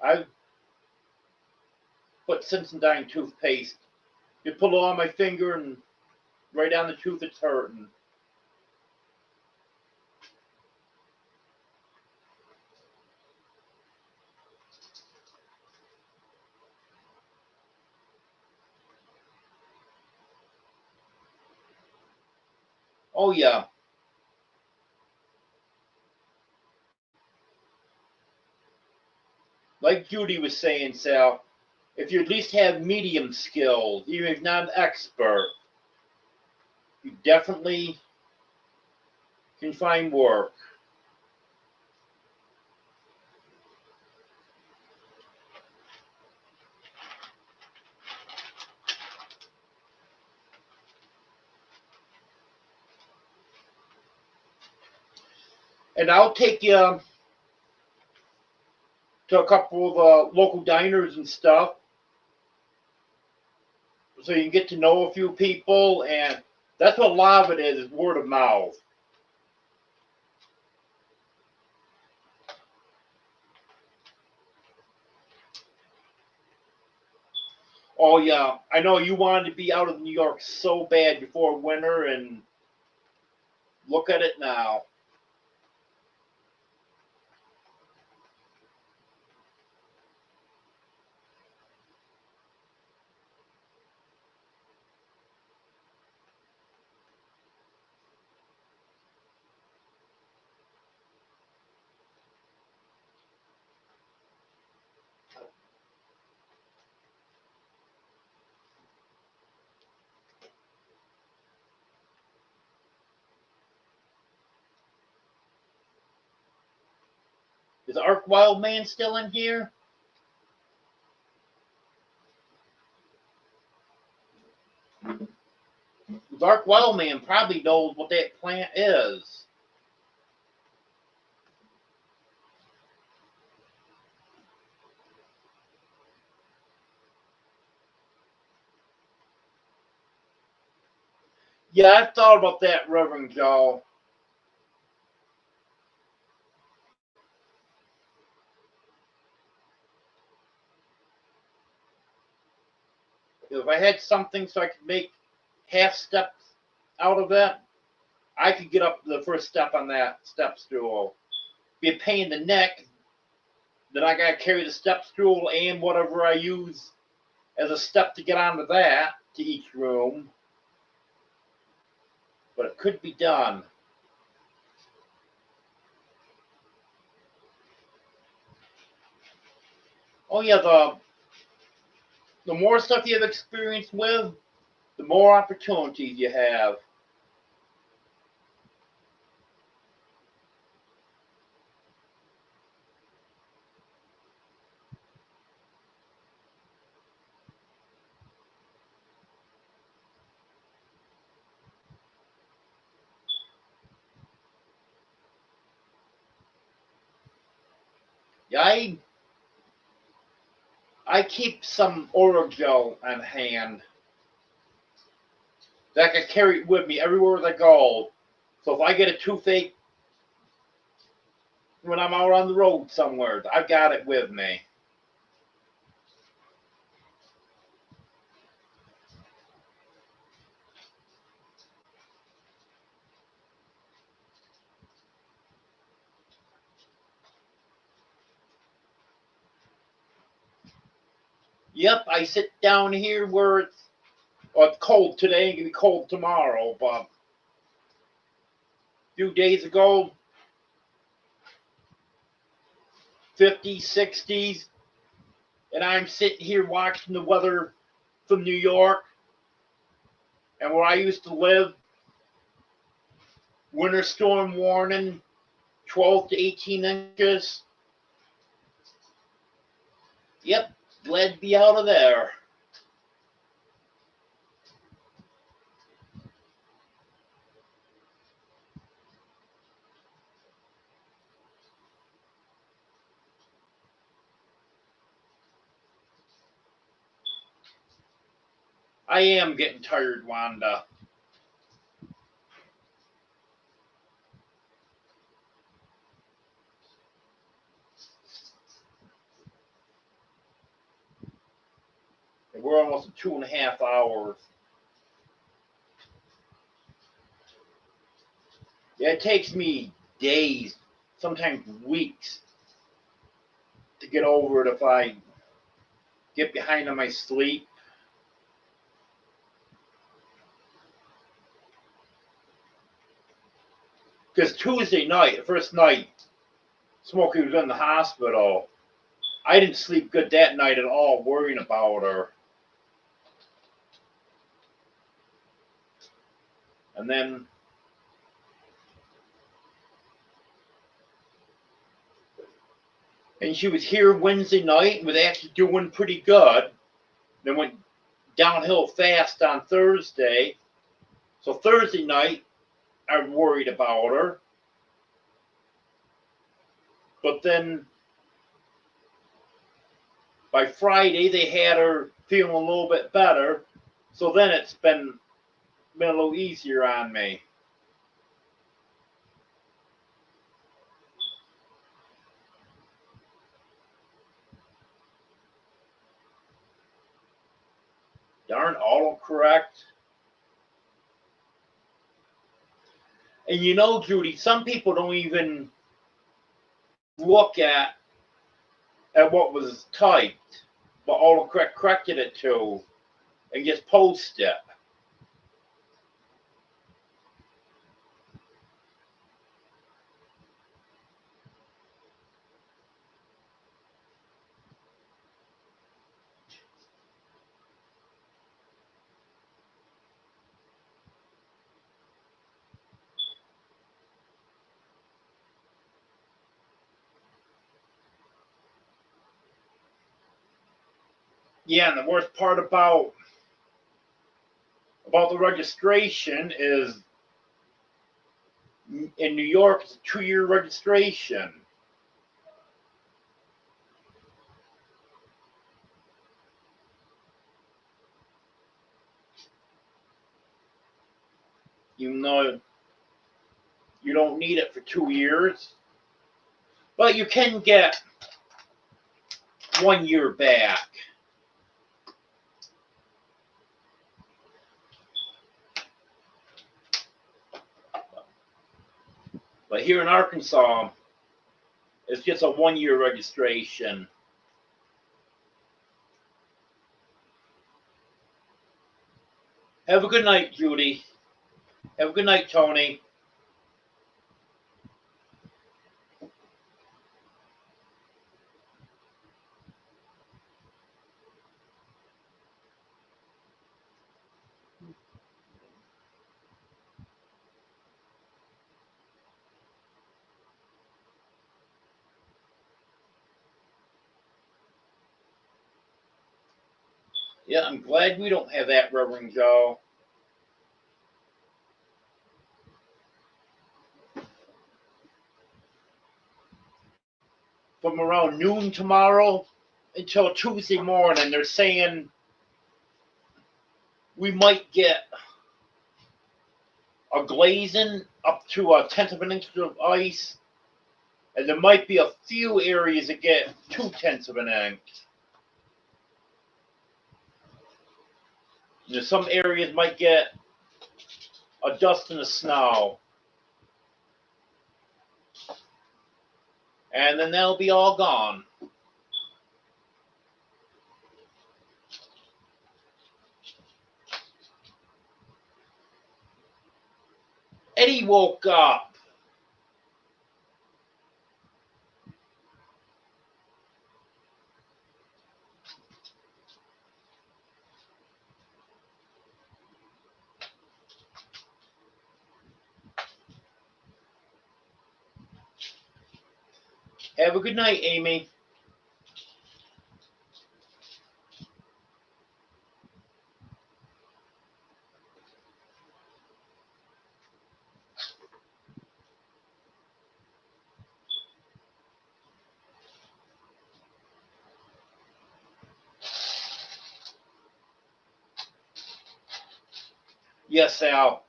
Speaker 1: I've put Sensodyne toothpaste. You put it on my finger and right down the tooth, it's hurting. Oh, yeah. Like Judy was saying, Sal, if you at least have medium skills, even if not an expert, you definitely can find work. And I'll take you to a couple of local diners and stuff so you can get to know a few people. And that's what a lot of it is word of mouth. Oh, yeah. I know you wanted to be out of New York so bad before winter, and look at it now. Is Ark Wildman still in here? Ark Wildman probably knows what that plant is. Yeah, I've thought about that, Reverend Joe. If I had something so I could make half steps out of it, I could get up the first step on that step stool. Be a pain in the neck. Then I gotta carry the step stool and whatever I use as a step to get onto that to each room. But it could be done. Oh yeah, the more stuff you have experience with, the more opportunities you have. Yeah, I keep some Orajel on hand that I can carry with me everywhere I go. So if I get a toothache when I'm out on the road somewhere, I've got it with me. Yep, I sit down here where it's cold today, it's gonna be cold tomorrow, but a few days ago, 50s, 60s, and I'm sitting here watching the weather from New York and where I used to live. Winter storm warning, 12 to 18 inches. Yep, glad to be out of there. I am getting tired, Wanda. We're almost at 2.5 hours. Yeah, it takes me days, sometimes weeks, to get over it if I get behind on my sleep. Because Tuesday night, the first night, Smokey was in the hospital. I didn't sleep good that night at all, worrying about her. And then she was here Wednesday night and was actually doing pretty good. Then went downhill fast on Thursday. So Thursday night, I was worried about her. But then by Friday, they had her feeling a little bit better. So then it's been a little easier on me. Darn autocorrect. And you know, Judy, some people don't even look at what was typed, but autocorrect corrected it to, and just post it. Yeah, and the worst part about the registration is in New York, it's a 2-year registration. Even though you don't need it for 2 years, but you can get 1 year back. But here in Arkansas, it's just a 1-year registration. Have a good night, Judy. Have a good night, Tony. Yeah, I'm glad we don't have that, Reverend Joe. From around noon tomorrow until Tuesday morning, they're saying we might get a glazing up to 1/10 of an inch of ice, and there might be a few areas that get 2/10 of an inch. You know, some areas might get a dust and a snow, and then they'll be all gone. Eddie woke up. Have a good night, Amy. Yes, Al.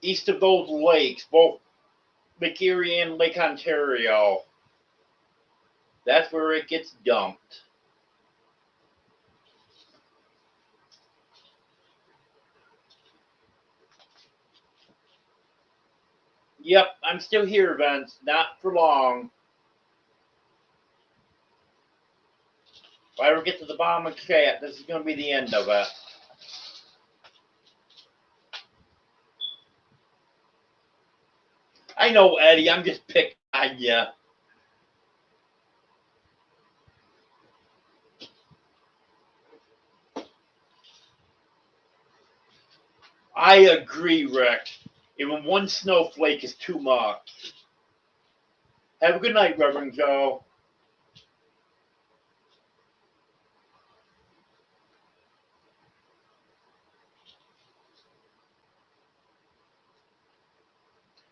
Speaker 1: East of those lakes, both Lake Erie and Lake Ontario. That's where it gets dumped. Yep, I'm still here, Vince. Not for long. If I ever get to the bottom of the chat, this is going to be the end of it. I know, Eddie. I'm just picking on you. I agree, Rick. Even one snowflake is too much. Have a good night, Reverend Joe.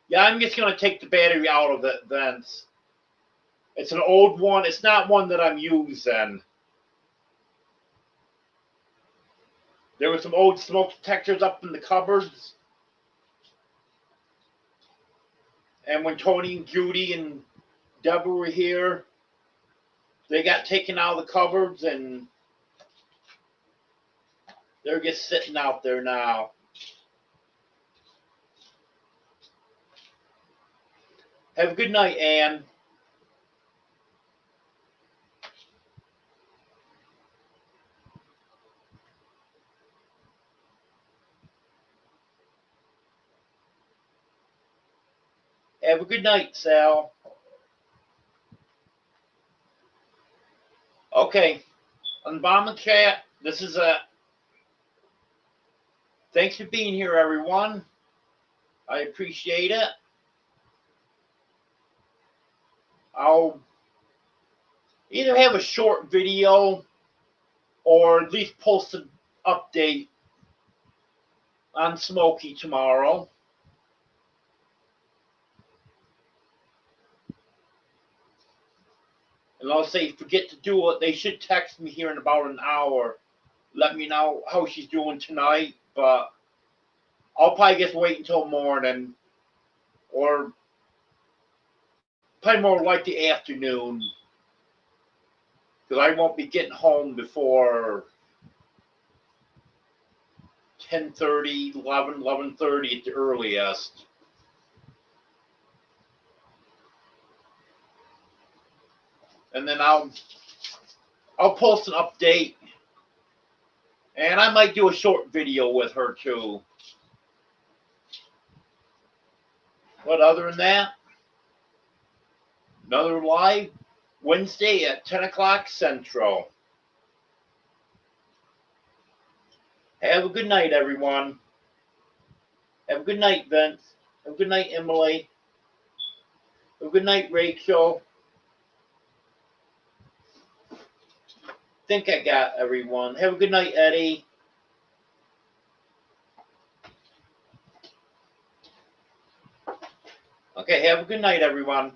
Speaker 1: Yeah, I'm just going to take the battery out of it, Vince. It's an old one. It's not one that I'm using. There were some old smoke detectors up in the cupboards. And when Tony and Judy and Deborah were here, they got taken out of the cupboards and they're just sitting out there now. Have a good night, Ann. Have a good night, Sal. Okay, on the bottom of the chat, this is a. Thanks for being here, everyone. I appreciate it. either have a short video or at least post an update on Smokey tomorrow. And I'll say, forget to do it. They should text me here in about an hour. Let me know how she's doing tonight. But I'll probably just wait until morning. Or probably more like the afternoon. Because I won't be getting home before 10:30, 11:30 at the earliest. And then I'll post an update. And I might do a short video with her too. But other than that, another live Wednesday at 10 o'clock Central. Have a good night, everyone. Have a good night, Vince. Have a good night, Emily. Have a good night, Rachel. Think I got everyone. Have a good night, Eddie. Okay, have a good night, everyone.